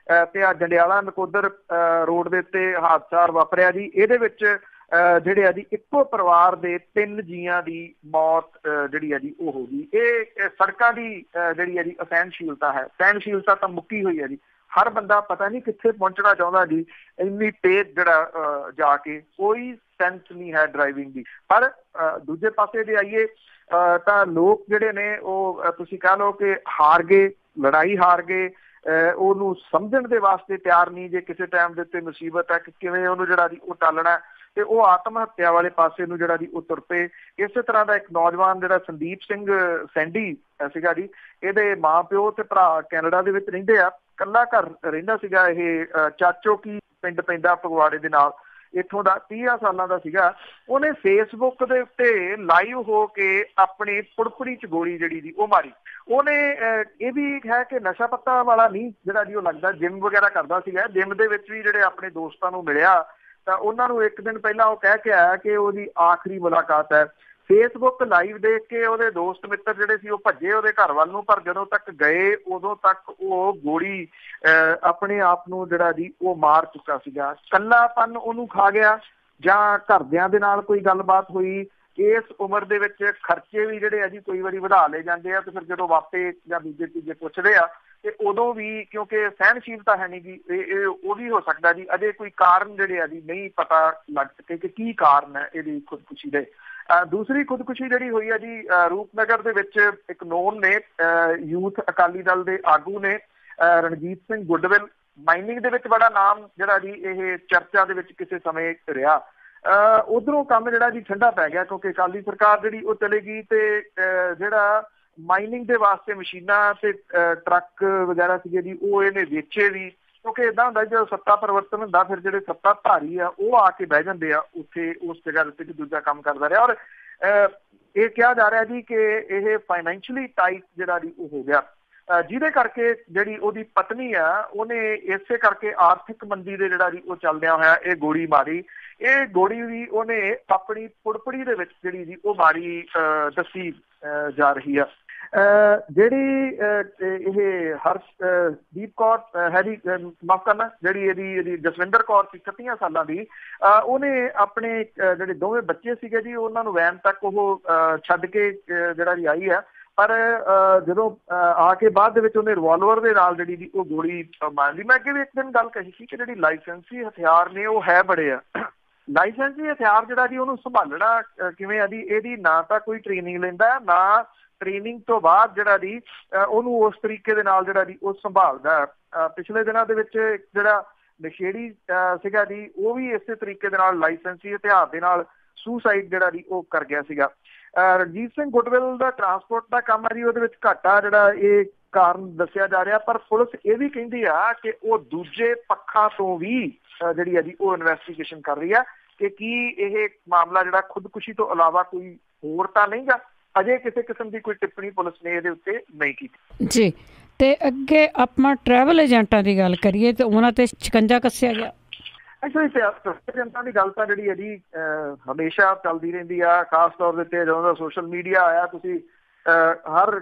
ਤੇ ਆ ਜੰਡਿਆਲਾ ਨਕੋਦਰ ਰੋਡ ਦੇ ਉੱਤੇ ਹਾਦਸਾ ਵਾਪਰਿਆ ਜੀ। ਇਹਦੇ ਵਿੱਚ ਜਿਹੜੇ ਆ ਜੀ ਇੱਕੋ ਪਰਿਵਾਰ ਦੇ 3 ਜੀਆਂ ਦੀ ਮੌਤ ਜਿਹੜੀ ਆ ਜੀ ਉਹ ਹੋ ਗਈ। ਇਹ ਸੜਕਾਂ ਦੀ ਜਿਹੜੀ ਆ ਜੀ ਅਸਹਿਣਸ਼ੀਲਤਾ ਹੈ। ਸਹਿਣਸ਼ੀਲਤਾ ਤਾਂ ਮੁੱਕੀ ਹੋਈ ਹੈ ਜੀ। ਹਰ ਬੰਦਾ ਪਤਾ ਨਹੀਂ ਕਿੱਥੇ ਪਹੁੰਚਣਾ ਚਾਹੁੰਦਾ ਜੀ, ਇੰਨੀ ਤੇਜ਼ ਜਿਹੜਾ ਜਾ ਕੇ ਕੋਈ ਸੈਂਸ ਨਹੀਂ ਹੈ ਡਰਾਈਵਿੰਗ ਦੀ। ਪਰ ਦੂਜੇ ਪਾਸੇ ਜੇ ਆਈਏ ਤਾਂ ਲੋਕ ਜਿਹੜੇ ਨੇ ਉਹ ਤੁਸੀਂ ਕਹਿ ਲਓ ਕਿ ਹਾਰ ਗਏ, ਲੜਾਈ ਹਾਰ ਗਏ, ਉਹਨੂੰ ਸਮਝਣ ਦੇ ਵਾਸਤੇ ਤਿਆਰ ਨਹੀਂ। ਜੇ ਕਿਸੇ ਟਾਈਮ ਦੇ ਉੱਤੇ ਮੁਸੀਬਤ ਹੈ ਕਿ ਕਿਵੇਂ ਉਹਨੂੰ ਜਿਹੜਾ ਜੀ ਉਹ ਟਾਲਣਾ, ਤੇ ਉਹ ਆਤਮ ਹੱਤਿਆ ਵਾਲੇ ਪਾਸੇ ਨੂੰ ਜਿਹੜਾ ਜੀ ਉਹ ਤੁਰ ਪਏ। ਇਸੇ ਤਰ੍ਹਾਂ ਦਾ ਇੱਕ ਨੌਜਵਾਨ ਜਿਹੜਾ ਸੰਦੀਪ ਸਿੰਘ ਸੈਂਡੀ ਸੀਗਾ ਜੀ, ਇਹਦੇ ਮਾਂ ਪਿਓ ਤੇ ਭਰਾ ਕੈਨੇਡਾ ਦੇ ਵਿੱਚ ਰਹਿੰਦੇ ਆ, ਇਕੱਲਾ ਘਰ ਰਹਿੰਦਾ ਸੀਗਾ। ਇਹ ਚਾਚੋ ਕੀ ਪਿੰਡ ਪੈਂਦਾ ਫਗਵਾੜੇ ਦੇ ਨਾਲ, ਇੱਥੋਂ ਦਾ 30 ਸਾਲਾਂ ਦਾ ਸੀਗਾ। ਉਹਨੇ ਫੇਸਬੁੱਕ ਦੇ ਉੱਤੇ ਲਾਈਵ ਹੋ ਕੇ ਆਪਣੀ ਪੁੜਪੜੀ 'ਚ ਗੋਲੀ ਜਿਹੜੀ ਦੀ ਉਹ ਮਾਰੀ। ਉਹਨੇ ਇਹ ਵੀ ਹੈ ਕਿ ਨਸ਼ਾ ਪੱਤਾ ਵਾਲਾ ਨਹੀਂ ਜਿਹੜਾ ਜੀ ਉਹ ਲੱਗਦਾ, ਜਿੰਮ ਵਗੈਰਾ ਕਰਦਾ ਸੀਗਾ। ਜਿੰਮ ਦੇ ਵਿੱਚ ਵੀ ਜਿਹੜੇ ਆਪਣੇ ਦੋਸਤਾਂ ਨੂੰ ਮਿਲਿਆ ਤਾਂ ਉਹਨਾਂ ਨੂੰ ਇੱਕ ਦਿਨ ਪਹਿਲਾਂ ਉਹ ਕਹਿ ਕੇ ਆਇਆ ਕਿ ਉਹਦੀ ਆਖਰੀ ਮੁਲਾਕਾਤ ਹੈ। ਫੇਸਬੁੱਕ ਲਾਈਵ ਦੇਖ ਕੇ ਉਹਦੇ ਦੋਸਤ ਮਿੱਤਰ ਜਿਹੜੇ ਸੀ ਉਹ ਭੱਜੇ ਉਹਦੇ ਘਰ ਵੱਲ ਨੂੰ, ਪਰ ਜਦੋਂ ਤੱਕ ਗਏ ਉਦੋਂ ਤੱਕ ਉਹ ਗੋਲੀ ਆਪਣੇ ਆਪ ਨੂੰ ਜਿਹੜਾ ਜੀ ਉਹ ਮਾਰ ਚੁੱਕਾ ਸੀਗਾ। ਇਕੱਲਾਪਨ ਉਹਨੂੰ ਖਾ ਗਿਆ ਜਾਂ ਘਰਦਿਆਂ ਦੇ ਨਾਲ ਕੋਈ ਗੱਲਬਾਤ ਹੋਈ। ਇਸ ਉਮਰ ਦੇ ਵਿੱਚ ਖਰਚੇ ਵੀ ਜਿਹੜੇ ਆ ਜੀ ਕਈ ਵਾਰੀ ਵਧਾ ਲਏ ਜਾਂਦੇ ਆ, ਤੇ ਫਿਰ ਜਦੋਂ ਵਾਪੇ ਜਾਂ ਦੂਜੇ ਤੀਜੇ ਪੁੱਛਦੇ ਆ ਤੇ ਉਦੋਂ ਵੀ ਕਿਉਂਕਿ ਸਹਿਣਸ਼ੀਲਤਾ ਹੈ ਨਹੀਂ ਗੀ, ਇਹ ਉਹ ਵੀ ਹੋ ਸਕਦਾ ਜੀ। ਅਜੇ ਕੋਈ ਕਾਰਨ ਜਿਹੜੇ ਆ ਜੀ ਨਹੀਂ ਪਤਾ ਲੱਗ ਸਕੇ ਕਿ ਕੀ ਕਾਰਨ ਹੈ ਇਹਦੀ ਖੁਦਕੁਸ਼ੀ ਦੇ। ਦੂਸਰੀ ਖੁਦਕੁਸ਼ੀ ਜਿਹੜੀ ਹੋਈ ਹੈ ਜੀ ਰੂਪਨਗਰ ਦੇ ਵਿੱਚ, ਇੱਕ ਨੋਨ ਨੇ ਯੂਥ ਅਕਾਲੀ ਦਲ ਦੇ ਆਗੂ ਨੇ ਰਣਜੀਤ ਸਿੰਘ ਗੁੱਡਵਿਲ, ਮਾਈਨਿੰਗ ਦੇ ਵਿੱਚ ਬੜਾ ਨਾਮ ਜਿਹੜਾ ਜੀ ਇਹ ਚਰਚਾ ਦੇ ਵਿੱਚ ਕਿਸੇ ਸਮੇਂ ਰਿਹਾ। ਉਧਰੋਂ ਕੰਮ ਜਿਹੜਾ ਜੀ ਠੰਡਾ ਪੈ ਗਿਆ ਕਿਉਂਕਿ ਅਕਾਲੀ ਸਰਕਾਰ ਜਿਹੜੀ ਉਹ ਚਲੇ ਗਈ, ਤੇ ਜਿਹੜਾ ਮਾਈਨਿੰਗ ਦੇ ਵਾਸਤੇ ਮਸ਼ੀਨਾਂ ਤੇ ਟਰੱਕ ਵਗੈਰਾ ਸੀਗੇ ਜੀ ਉਹ ਇਹਨੇ ਵੇਚੇ ਵੀ। ਕਿਉਂਕਿ ਏਦਾਂ ਹੁੰਦਾ ਜਦੋਂ ਸੱਤਾ ਪਰਿਵਰਤਨ ਹੁੰਦਾ, ਫਿਰ ਜਿਹੜੇ ਸੱਤਾ ਧਾਰੀ ਆ ਉਹ ਆ ਕੇ ਬਹਿ ਜਾਂਦੇ ਆ ਉੱਥੇ ਉਸ ਜਗ੍ਹਾ ਦੇ ਉੱਤੇ ਦੂਜਾ ਕੰਮ ਕਰਦਾ ਰਿਹਾ। ਔਰ ਇਹ ਕਿਹਾ ਜਾ ਰਿਹਾ ਜੀ ਕਿ ਇਹ ਫਾਈਨੈਂਸ਼ੀਅਲੀ ਟਾਈਟ ਜਿਹੜਾ ਜੀ ਉਹ ਹੋ ਗਿਆ, ਜਿਹਦੇ ਕਰਕੇ ਜਿਹੜੀ ਉਹਦੀ ਪਤਨੀ ਆ ਉਹਨੇ ਇਸੇ ਕਰਕੇ ਆਰਥਿਕ ਮੰਦੀ ਦੇ ਜਿਹੜਾ ਜੀ ਉਹ ਚੱਲਦਿਆਂ ਹੋਇਆ ਇਹ ਗੋਲੀ ਮਾਰੀ। ਇਹ ਗੋਲੀ ਵੀ ਉਹਨੇ ਆਪਣੀ ਪੁੜਪੜੀ ਦੇ ਵਿੱਚ ਜਿਹੜੀ ਜੀ ਉਹ ਮਾਰੀ ਦੱਸੀ ਜਾ ਰਹੀ ਆ। ਜਿਹੜੀ ਇਹ ਹਰਸ਼ਦੀਪ ਕੌਰ ਹੈਰੀ ਮਾਫ ਕਰਨਾ ਜਿਹੜੀ ਇਹਦੀ ਜਸਵਿੰਦਰ ਕੌਰ ਸੀ 36 ਸਾਲਾਂ ਦੀ, ਉਹਨੇ ਆਪਣੇ ਜਿਹੜੇ ਦੋਵੇਂ ਬੱਚੇ ਸੀਗੇ ਜੀ ਉਹਨਾਂ ਨੂੰ ਵੈਨ ਤੱਕ ਉਹ ਛੱਡ ਕੇ ਜਿਹੜਾ ਜੀ ਆਈ ਹੈ। ਪਰ ਜਦੋਂ ਆ ਕੇ ਬਾਅਦ ਦੇ ਵਿੱਚ ਉਹਨੇ ਰਿਵਾਲਵਰ ਦੇ ਨਾਲ ਜਿਹੜੀ ਦੀ ਉਹ ਗੋਲੀ ਮਾਰ ਲਈ। ਮੈਂ ਅੱਗੇ ਵੀ ਇੱਕ ਦਿਨ ਗੱਲ ਕਹੀ ਸੀ ਕਿ ਜਿਹੜੀ ਲਾਇਸੈਂਸੀ ਹਥਿਆਰ ਨੇ ਉਹ ਹੈ ਬੜੇ ਆ। ਲਾਇਸੈਂਸੀ ਹਥਿਆਰ ਜਿਹੜਾ ਜੀ ਉਹਨੂੰ ਸੰਭਾਲਣਾ ਕਿਵੇਂ ਆ ਜੀ, ਇਹਦੀ ਨਾ ਤਾਂ ਕੋਈ ਟ੍ਰੇਨਿੰਗ ਲੈਂਦਾ, ਨਾ ਟ੍ਰੇਨਿੰਗ ਤੋਂ ਬਾਅਦ ਜਿਹੜਾ ਜੀ ਉਹਨੂੰ ਉਸ ਤਰੀਕੇ ਦੇ ਨਾਲ ਜਿਹੜਾ ਜੀ ਉਹ ਸੰਭਾਲਦਾ। ਪਿਛਲੇ ਦਿਨਾਂ ਦੇ ਵਿੱਚ ਜਿਹੜਾ ਨਸ਼ੇੜੀ ਸੀਗਾ ਜੀ ਉਹ ਵੀ ਇਸੇ ਤਰੀਕੇ ਦੇ ਨਾਲ ਲਾਇਸੈਂਸੀ ਹਥਿਆਰ ਦੇ ਨਾਲ ਸੁਸਾਈਡ ਜਿਹੜਾ ਜੀ ਉਹ ਕਰ ਗਿਆ ਸੀਗਾ। ਰਣਜੀਤ ਸਿੰਘ ਗੁੱਡਵਿਲ ਦਾ ਟਰਾਂਸਪੋਰਟ ਦਾ ਕੰਮ ਆ ਜੀ, ਉਹਦੇ ਵਿੱਚ ਘਾਟਾ ਜਿਹੜਾ ਇਹ ਕਾਰਨ ਦੱਸਿਆ ਜਾ ਰਿਹਾ। ਪਰ ਪੁਲਿਸ ਇਹ ਵੀ ਕਹਿੰਦੀ ਆ ਕਿ ਉਹ ਦੂਜੇ ਪੱਖਾਂ ਤੋਂ ਵੀ ਜਿਹੜੀ ਆ ਜੀ ਉਹ ਇਨਵੈਸਟੀਗੇਸ਼ਨ ਕਰ ਰਹੀ ਆ ਕਿ ਕੀ ਇਹ ਮਾਮਲਾ ਜਿਹੜਾ ਖੁਦਕੁਸ਼ੀ ਤੋਂ ਇਲਾਵਾ ਕੋਈ ਹੋਰ ਤਾਂ ਨਹੀਂ ਗਾ। ਅਜੇ ਕਿਸੇ ਕਿਸਮ ਦੀ ਕੋਈ ਟਿੱਪਣੀ ਪੁਲਿਸ ਨੇ ਇਹਦੇ ਉੱਤੇ ਨਹੀਂ ਕੀਤੀ ਜੀ। ਤੇ ਅੱਗੇ ਆਪਾਂ ਟਰੈਵਲ ਏਜੰਟਾਂ ਦੀ ਗੱਲ ਕਰੀਏ ਤੇ ਉਹਨਾਂ ਤੇ ਸ਼ਿਕੰਜਾ ਕੱਸਿਆ ਗਿਆ। ਏਜੰਟਾਂ ਦੀ ਗੱਲ ਤਾਂ ਜਿਹੜੀ ਹੈ ਜੀ ਹਮੇਸ਼ਾ ਚੱਲਦੀ ਰਹਿੰਦੀ ਆ, ਖਾਸ ਤੌਰ ਦੇ ਉੱਤੇ ਜਦੋਂ ਦਾ ਸੋਸ਼ਲ ਮੀਡੀਆ ਆਇਆ ਤੁਸੀਂ ਹਰ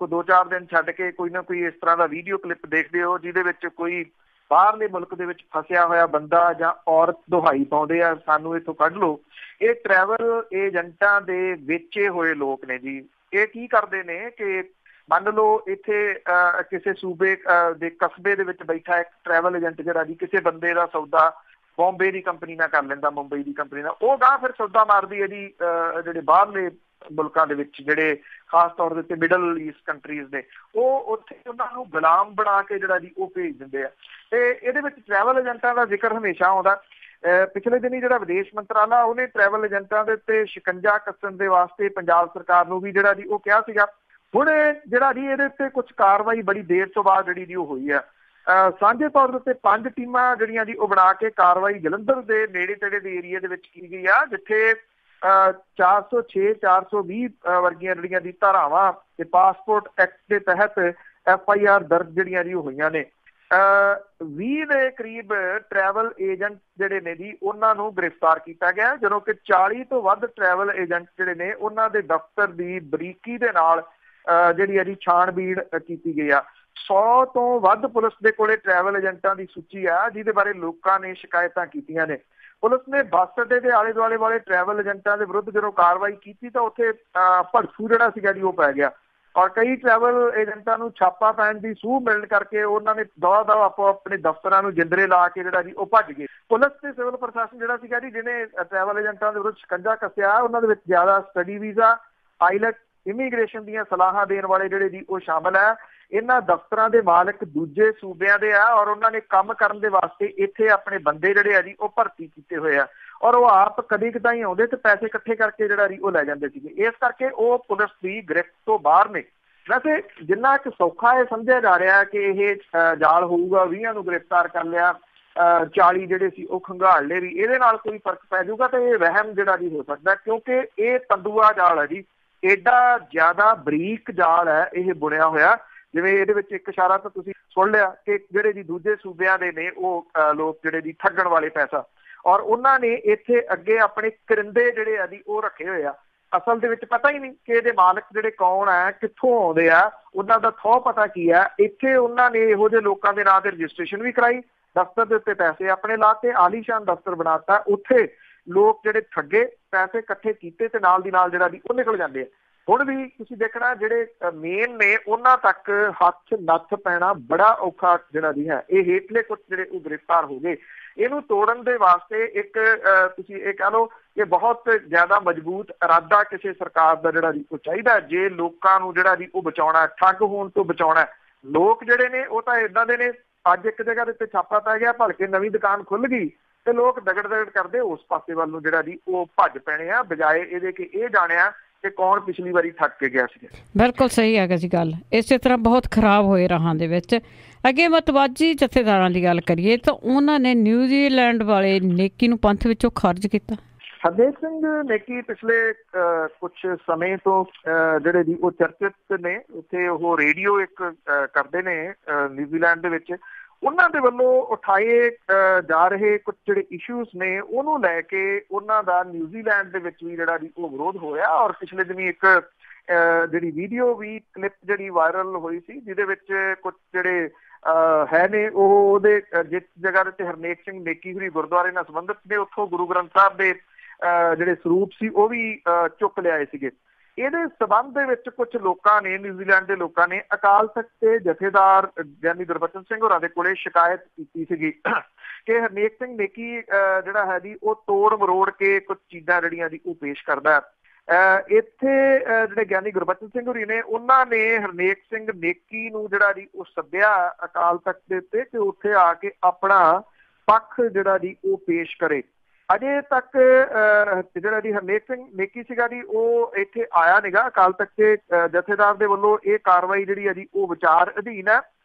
2-4 ਦਿਨ ਛੱਡ ਕੇ ਕੋਈ ਨਾ ਕੋਈ ਇਸ ਤਰ੍ਹਾਂ ਦਾ ਵੀਡੀਓ ਕਲਿੱਪ ਦੇਖਦੇ ਹੋ ਜਿਹਦੇ ਵਿੱਚ ਕੋਈ ਬਾਹਰਲੇ ਮੁਲਕ ਦੇ ਵਿੱਚ ਫਸਿਆ ਹੋਇਆ ਬੰਦਾ ਜਾਂ ਔਰਤ ਦੁਹਾਈ ਪਾਉਂਦੇ ਆ ਸਾਨੂੰ ਇੱਥੋਂ ਕੱਢ ਲਓ। ਇਹ ਟਰੈਵਲ ਏਜੰਟਾਂ ਦੇ ਵੇਚੇ ਹੋਏ ਲੋਕ ਨੇ ਜੀ। ਇਹ ਕੀ ਕਰਦੇ ਨੇ ਕਿ ਮੰਨ ਲਓ ਇੱਥੇ ਕਿਸੇ ਸੂਬੇ ਦੇ ਕਸਬੇ ਦੇ ਵਿੱਚ ਬੈਠਾ ਇੱਕ ਟਰੈਵਲ ਏਜੰਟ ਜਿਹੜਾ ਜੀ ਕਿਸੇ ਬੰਦੇ ਦਾ ਸੌਦਾ ਬੰਬੇ ਦੀ ਕੰਪਨੀ ਨਾਲ ਕਰ ਲੈਂਦਾ, ਮੁੰਬਈ ਦੀ ਕੰਪਨੀ ਨਾਲ, ਉਹ ਗਾਂ ਫਿਰ ਸੌਦਾ ਮਾਰਦੀ ਹੈ ਜੀ ਜਿਹੜੇ ਬਾਹਰਲੇ ਮੁਲਕਾਂ ਦੇ ਵਿੱਚ ਜਿਹੜੇ ਖਾਸ ਤੌਰ ਦੇ ਉੱਤੇ ਮਿਡਲ ਈਸਟ ਕੰਟਰੀਜ਼ ਦੇ, ਉਹ ਉੱਥੇ ਉਹਨਾਂ ਨੂੰ ਗੁਲਾਮ ਬਣਾ ਕੇ ਜਿਹੜਾ ਜੀ ਉਹ ਭੇਜ ਦਿੰਦੇ ਆ। ਤੇ ਇਹਦੇ ਵਿੱਚ ਟਰੈਵਲ ਏਜੰਟਾਂ ਦਾ ਜ਼ਿਕਰ ਹਮੇਸ਼ਾ ਆਉਂਦਾ। ਪਿਛਲੇ ਦਿਨੀ ਜਿਹੜਾ ਵਿਦੇਸ਼ ਮੰਤਰਾਲਾ ਉਹਨੇ ਟਰੈਵਲ ਏਜੰਟਾਂ ਦੇ ਉੱਤੇ ਸ਼ਿਕੰਜਾ ਕੱਸਣ ਦੇ ਵਾਸਤੇ ਪੰਜਾਬ ਸਰਕਾਰ ਨੂੰ ਵੀ ਜਿਹੜਾ ਜੀ ਉਹ ਕਿਹਾ ਸੀਗਾ। ਹੁਣ ਜਿਹੜਾ ਜੀ ਇਹਦੇ ਉੱਤੇ ਕੁਛ ਕਾਰਵਾਈ ਬੜੀ ਦੇਰ ਤੋਂ ਬਾਅਦ ਜਿਹੜੀ ਜੀ ਉਹ ਹੋਈ ਹੈ। ਸਾਂਝੇ ਤੌਰ ਦੇ ਉੱਤੇ 5 ਟੀਮਾਂ ਜਿਹੜੀਆਂ ਜੀ ਉਹ ਬਣਾ ਕੇ ਕਾਰਵਾਈ ਜਲੰਧਰ ਦੇ ਨੇੜੇ ਤੇੜੇ ਦੇ ਏਰੀਏ ਦੇ ਵਿੱਚ ਕੀਤੀ ਗਈ ਆ, ਜਿੱਥੇ 406 420 ਵਰਗੀਆਂ ਜਿਹੜੀਆਂ ਦੀ ਧਾਰਾਵਾਂ ਤੇ ਪਾਸਪੋਰਟ ਐਕਟ ਦੇ ਤਹਿਤ FIR ਦਰਜ ਜਿਹੜੀਆਂ ਜੀ ਹੋਈਆਂ ਨੇ। 20 ਦੇ ਕਰੀਬ ਟਰੈਵਲ ਏਜੰਟ ਜਿਹੜੇ ਨੇ ਜੀ ਉਹਨਾਂ ਨੂੰ ਗ੍ਰਿਫਤਾਰ ਕੀਤਾ ਗਿਆ, ਜਦੋਂ ਕਿ 40 ਤੋਂ ਵੱਧ ਟਰੈਵਲ ਏਜੰਟ ਜਿਹੜੇ ਨੇ ਉਹਨਾਂ ਦੇ ਦਫ਼ਤਰ ਦੀ ਬਰੀਕੀ ਦੇ ਨਾਲ ਜਿਹੜੀ ਆ ਜੀ ਛਾਣਬੀਣ ਕੀਤੀ ਗਈ ਆ। 100 ਤੋਂ ਵੱਧ ਪੁਲਿਸ ਦੇ ਕੋਲੇ ਟਰੈਵਲ ਏਜੰਟਾਂ ਦੀ ਸੂਚੀ ਆ ਜਿਹਦੇ ਬਾਰੇ ਲੋਕਾਂ ਨੇ ਸ਼ਿਕਾਇਤਾਂ ਕੀਤੀਆਂ ਨੇ। ਪੁਲਿਸ ਨੇ ਬੱਸ ਅੱਡੇ ਦੇ ਆਲੇ ਦੁਆਲੇ ਵਾਲੇ ਟਰੈਵਲ ਏਜੰਟਾਂ ਦੇ ਵਿਰੁੱਧ ਜਦੋਂ ਕਾਰਵਾਈ ਕੀਤੀ ਤਾਂ ਉੱਥੇ ਭੜਸੂ ਜਿਹੜਾ ਸੀਗਾ ਜੀ ਉਹ ਪੈ ਗਿਆ ਔਰ ਕਈ ਟਰੈਵਲ ਏਜੰਟਾਂ ਨੂੰ ਛਾਪਾ ਪੈਣ ਦੀ ਸੂਹ ਮਿਲਣ ਕਰਕੇ ਉਹਨਾਂ ਨੇ ਦਵਾ ਆਪੋ ਆਪਣੇ ਦਫ਼ਤਰਾਂ ਨੂੰ ਜਿੰਦਰੇ ਲਾ ਕੇ ਜਿਹੜਾ ਜੀ ਉਹ ਭੱਜ ਗਏ। ਪੁਲਿਸ ਤੇ ਸਿਵਲ ਪ੍ਰਸ਼ਾਸਨ ਜਿਹੜਾ ਸੀਗਾ ਜੀ ਜਿਹਨੇ ਟਰੈਵਲ ਏਜੰਟਾਂ ਦੇ ਵਿਰੁੱਧ ਸ਼ਿਕੰਜਾ ਕੱਸਿਆ, ਉਹਨਾਂ ਦੇ ਵਿੱਚ ਜ਼ਿਆਦਾ ਸਟੱਡੀ ਵੀਜ਼ਾ, ਆਈਲੈਟ, ਇਮੀਗ੍ਰੇਸ਼ਨ ਦੀਆਂ ਸਲਾਹਾਂ ਦੇਣ ਵਾਲੇ ਜਿਹੜੇ ਜੀ ਉਹ ਸ਼ਾਮਲ ਹੈ। ਇਹਨਾਂ ਦਫ਼ਤਰਾਂ ਦੇ ਮਾਲਕ ਦੂਜੇ ਸੂਬਿਆਂ ਦੇ ਆ ਔਰ ਉਹਨਾਂ ਨੇ ਕੰਮ ਕਰਨ ਦੇ ਵਾਸਤੇ ਇੱਥੇ ਆਪਣੇ ਬੰਦੇ ਜਿਹੜੇ ਆ ਜੀ ਉਹ ਭਰਤੀ ਕੀਤੇ ਹੋਏ ਆ ਔਰ ਉਹ ਆਪ ਕਦੀ ਕਦਾਈ ਆਉਂਦੇ ਤੇ ਪੈਸੇ ਇਕੱਠੇ ਕਰਕੇ ਜਿਹੜਾ ਜੀ ਉਹ ਲੈ ਜਾਂਦੇ ਸੀਗੇ। ਇਸ ਕਰਕੇ ਉਹ ਪੁਲਿਸ ਦੀ ਗ੍ਰਿਫਤ ਤੋਂ ਬਾਹਰ ਨੇ। ਵੈਸੇ ਜਿੰਨਾ ਕਿ ਸੌਖਾ ਇਹ ਸਮਝਿਆ ਜਾ ਰਿਹਾ ਕਿ ਇਹ ਜਾਲ ਹੋਊਗਾ, 20 ਨੂੰ ਗ੍ਰਿਫਤਾਰ ਕਰ ਲਿਆ, 40 ਜਿਹੜੇ ਸੀ ਉਹ ਖੰਗਾਲ ਲਏ, ਵੀ ਇਹਦੇ ਨਾਲ ਕੋਈ ਫਰਕ ਪੈ ਜਾਊਗਾ ਤੇ ਇਹ ਵਹਿਮ ਜਿਹੜਾ ਜੀ ਹੋ ਸਕਦਾ, ਕਿਉਂਕਿ ਇਹ ਤੰਦੂਆ ਜਾਲ ਹੈ ਜੀ। ਏਡਾ ਜ਼ਿਆਦਾ ਬਰੀਕ ਜਾਲ ਹੈ ਇਹ ਬੁਣਿਆ ਹੋਇਆ। ਜਿਵੇਂ ਇਹਦੇ ਵਿੱਚ ਇੱਕ ਇਸ਼ਾਰਾ ਤਾਂ ਤੁਸੀਂ ਸੁਣ ਲਿਆ ਕਿ ਜਿਹੜੇ ਜੀ ਦੂਜੇ ਸੂਬਿਆਂ ਦੇ ਨੇ ਉਹ ਲੋਕ ਜਿਹੜੇ ਜੀ ਠੱਗਣ ਵਾਲੇ ਪੈਸਾ, ਔਰ ਉਹਨਾਂ ਨੇ ਇੱਥੇ ਅੱਗੇ ਆਪਣੇ ਕਰਿੰਦੇ ਜਿਹੜੇ ਆ ਜੀ ਉਹ ਰੱਖੇ ਹੋਏ ਆ। ਅਸਲ ਦੇ ਵਿੱਚ ਪਤਾ ਹੀ ਨਹੀਂ ਕਿ ਇਹਦੇ ਮਾਲਕ ਜਿਹੜੇ ਕੌਣ ਹੈ, ਕਿੱਥੋਂ ਆਉਂਦੇ ਆ, ਉਹਨਾਂ ਦਾ ਥਹੁ ਪਤਾ ਕੀ ਹੈ। ਇੱਥੇ ਉਹਨਾਂ ਨੇ ਇਹੋ ਜਿਹੇ ਲੋਕਾਂ ਦੇ ਨਾਂ ਤੇ ਰਜਿਸਟ੍ਰੇਸ਼ਨ ਵੀ ਕਰਾਈ, ਦਫ਼ਤਰ ਦੇ ਉੱਤੇ ਪੈਸੇ ਆਪਣੇ ਲਾ ਕੇ ਆਲੀਸ਼ਾਨ ਦਫ਼ਤਰ ਬਣਾਤਾ। ਉੱਥੇ ਲੋਕ ਜਿਹੜੇ ਠੱਗੇ ਪੈਸੇ ਇਕੱਠੇ ਕੀਤੇ ਤੇ ਨਾਲ ਦੀ ਨਾਲ ਜਿਹੜਾ ਜੀ ਉਹ ਨਿਕਲ ਜਾਂਦੇ ਆ। ਹੁਣ ਵੀ ਤੁਸੀਂ ਦੇਖਣਾ ਜਿਹੜੇ ਮੇਨ ਨੇ ਉਹਨਾਂ ਤੱਕ ਹੱਥ ਨੱਥ ਪੈਣਾ ਬੜਾ ਔਖਾ ਜਿਹੜਾ ਜੀ ਹੈ। ਇਹ ਹੇਠਲੇ ਕੁਝ ਜਿਹੜੇ ਉਹ ਗ੍ਰਿਫਤਾਰ ਹੋ ਗਏ। ਇਹਨੂੰ ਤੋੜਨ ਦੇ ਵਾਸਤੇ ਇੱਕ ਤੁਸੀਂ ਇਹ ਕਹਿ ਲਓ ਕਿ ਬਹੁਤ ਜ਼ਿਆਦਾ ਮਜ਼ਬੂਤ ਇਰਾਦਾ ਕਿਸੇ ਸਰਕਾਰ ਦਾ ਜਿਹੜਾ ਜੀ ਉਹ ਚਾਹੀਦਾ ਜੇ ਲੋਕਾਂ ਨੂੰ ਜਿਹੜਾ ਜੀ ਉਹ ਬਚਾਉਣਾ, ਠੱਗ ਹੋਣ ਤੋਂ ਬਚਾਉਣਾ। ਲੋਕ ਜਿਹੜੇ ਨੇ ਉਹ ਤਾਂ ਇੱਦਾਂ ਦੇ ਨੇ, ਅੱਜ ਇੱਕ ਜਗ੍ਹਾ ਦੇ ਉੱਤੇ ਛਾਪਾ ਪੈ ਗਿਆ, ਭਲਕੇ ਨਵੀਂ ਦੁਕਾਨ ਖੁੱਲ ਗਈ ਤੇ ਲੋਕ ਦਗੜ ਕਰਦੇ ਉਸ ਪਾਸੇ ਵੱਲ ਨੂੰ ਜਿਹੜਾ ਜੀ ਉਹ ਭੱਜ ਪੈਣੇ ਆ, ਬਜਾਏ ਇਹਦੇ ਕਿ ਇਹ ਜਾਣਿਆ ਕਿ ਕੌਣ ਪਿਛਲੀ ਵਾਰੀ ਠੱਗ ਕੇ ਗਿਆ ਸੀ। ਬਿਲਕੁਲ ਸਹੀ ਹੈਗਾ ਜੀ ਗੱਲ। ਇਸੇ ਤਰ੍ਹਾਂ ਬਹੁਤ ਖਰਾਬ ਹੋਏ ਰਾਹਾਂ ਦੇ ਵਿੱਚ। ਅੱਗੇ ਮਤਵਾਜੀ ਜਥੇਦਾਰਾਂ ਦੀ ਗੱਲ ਕਰੀਏ ਤਾਂ ਉਹਨਾਂ ਨੇ ਨਿਊਜ਼ੀਲੈਂਡ ਵਾਲੇ ਨੇਕੀ ਨੂੰ ਪੰਥ ਵਿੱਚੋਂ ਖਾਰਜ ਕੀਤਾ। ਹਰਦੇਵ ਸਿੰਘ ਨੇਕੀ ਪਿਛਲੇ ਕੁਛ ਸਮੇਂ ਤੋਂ ਜਿਹੜੇ ਜੀ ਉਹ ਚਰਚਿਤ ਨੇ। ਉੱਥੇ ਉਹ ਰੇਡੀਓ ਇੱਕ ਕਰਦੇ ਨੇ ਨਿਊਜ਼ੀਲੈਂਡ ਦੇ ਵਿੱਚ। ਉਹਨਾਂ ਦੇ ਵੱਲੋਂ ਉਠਾਏ ਜਾ ਰਹੇ ਕੁਝ ਜਿਹੜੇ ਇਸ਼ੂਜ਼ ਨੇ ਉਹਨੂੰ ਲੈ ਕੇ ਉਹਨਾਂ ਦਾ ਨਿਊਜ਼ੀਲੈਂਡ ਦੇ ਵਿੱਚ ਵੀ ਜਿਹੜਾ ਜੀ ਉਹ ਵਿਰੋਧ ਹੋਇਆ ਔਰ ਪਿਛਲੇ ਦਿਨੀ ਇੱਕ ਜਿਹੜੀ ਵੀਡੀਓ ਵੀ ਕਲਿੱਪ ਜਿਹੜੀ ਵਾਇਰਲ ਹੋਈ ਸੀ, ਜਿਹਦੇ ਵਿੱਚ ਕੁਝ ਜਿਹੜੇ ਹੈ ਨੇ ਉਹਦੇ ਜਿਸ ਜਗ੍ਹਾ ਦੇ ਉੱਤੇ ਹਰਨੇਕ ਸਿੰਘ ਨੇਕੀ ਹੋਰੀ ਗੁਰਦੁਆਰੇ ਨਾਲ ਸੰਬੰਧਿਤ ਨੇ, ਉੱਥੋਂ ਗੁਰੂ ਗ੍ਰੰਥ ਸਾਹਿਬ ਦੇ ਜਿਹੜੇ ਸਰੂਪ ਸੀ ਉਹ ਵੀ ਚੁੱਕ ਲਿਆਏ ਸੀਗੇ। ਇਹਦੇ ਸਬੰਧ ਦੇ ਵਿੱਚ ਕੁਝ ਲੋਕਾਂ ਨੇ, ਨਿਊਜ਼ੀਲੈਂਡ ਦੇ ਲੋਕਾਂ ਨੇ ਅਕਾਲ ਤਖਤ ਦੇ ਜਥੇਦਾਰ ਗਿਆਨੀ ਗੁਰਬਚਨ ਸਿੰਘ ਹੋਰਾਂ ਦੇ ਕੋਲੇ ਸ਼ਿਕਾਇਤ ਕੀਤੀ ਸੀਗੀ ਕਿ ਹਰਨੇਕ ਸਿੰਘ ਨੇਕੀ ਜਿਹੜਾ ਹੈ ਜੀ ਉਹ ਤੋੜ ਮਰੋੜ ਕੇ ਕੁਝ ਚੀਜ਼ਾਂ ਜਿਹੜੀਆਂ ਜੀ ਉਹ ਪੇਸ਼ ਕਰਦਾ। ਇੱਥੇ ਜਿਹੜੇ ਗਿਆਨੀ ਗੁਰਬਚਨ ਸਿੰਘ ਹੋਰੀ ਨੇ ਉਹਨਾਂ ਨੇ ਹਰਨੇਕ ਸਿੰਘ ਨੇਕੀ ਨੂੰ ਜਿਹੜਾ ਜੀ ਉਹ ਸੱਦਿਆ ਅਕਾਲ ਤਖਤ ਦੇ ਉੱਤੇ ਕਿ ਉੱਥੇ ਆ ਕੇ ਆਪਣਾ ਪੱਖ ਜਿਹੜਾ ਜੀ ਉਹ ਪੇਸ਼ ਕਰੇ। ਅਜੇ ਤੱਕ ਜਿਹੜਾ ਜੀ ਹਰਨੇਕ ਸਿੰਘ ਨੇਕੀ ਸੀਗਾ ਜੀ ਉਹ ਇੱਥੇ ਆਇਆ ਨੀਗਾ। ਅਕਾਲ ਤਖਤ ਦੇ ਜਥੇਦਾਰ ਦੇ ਵੱਲੋਂ ਇਹ ਕਾਰਵਾਈ ਜਿਹੜੀ ਹੈ ਜੀ ਉਹ ਵਿਚਾਰ ਅਧੀਨ ਹੈ।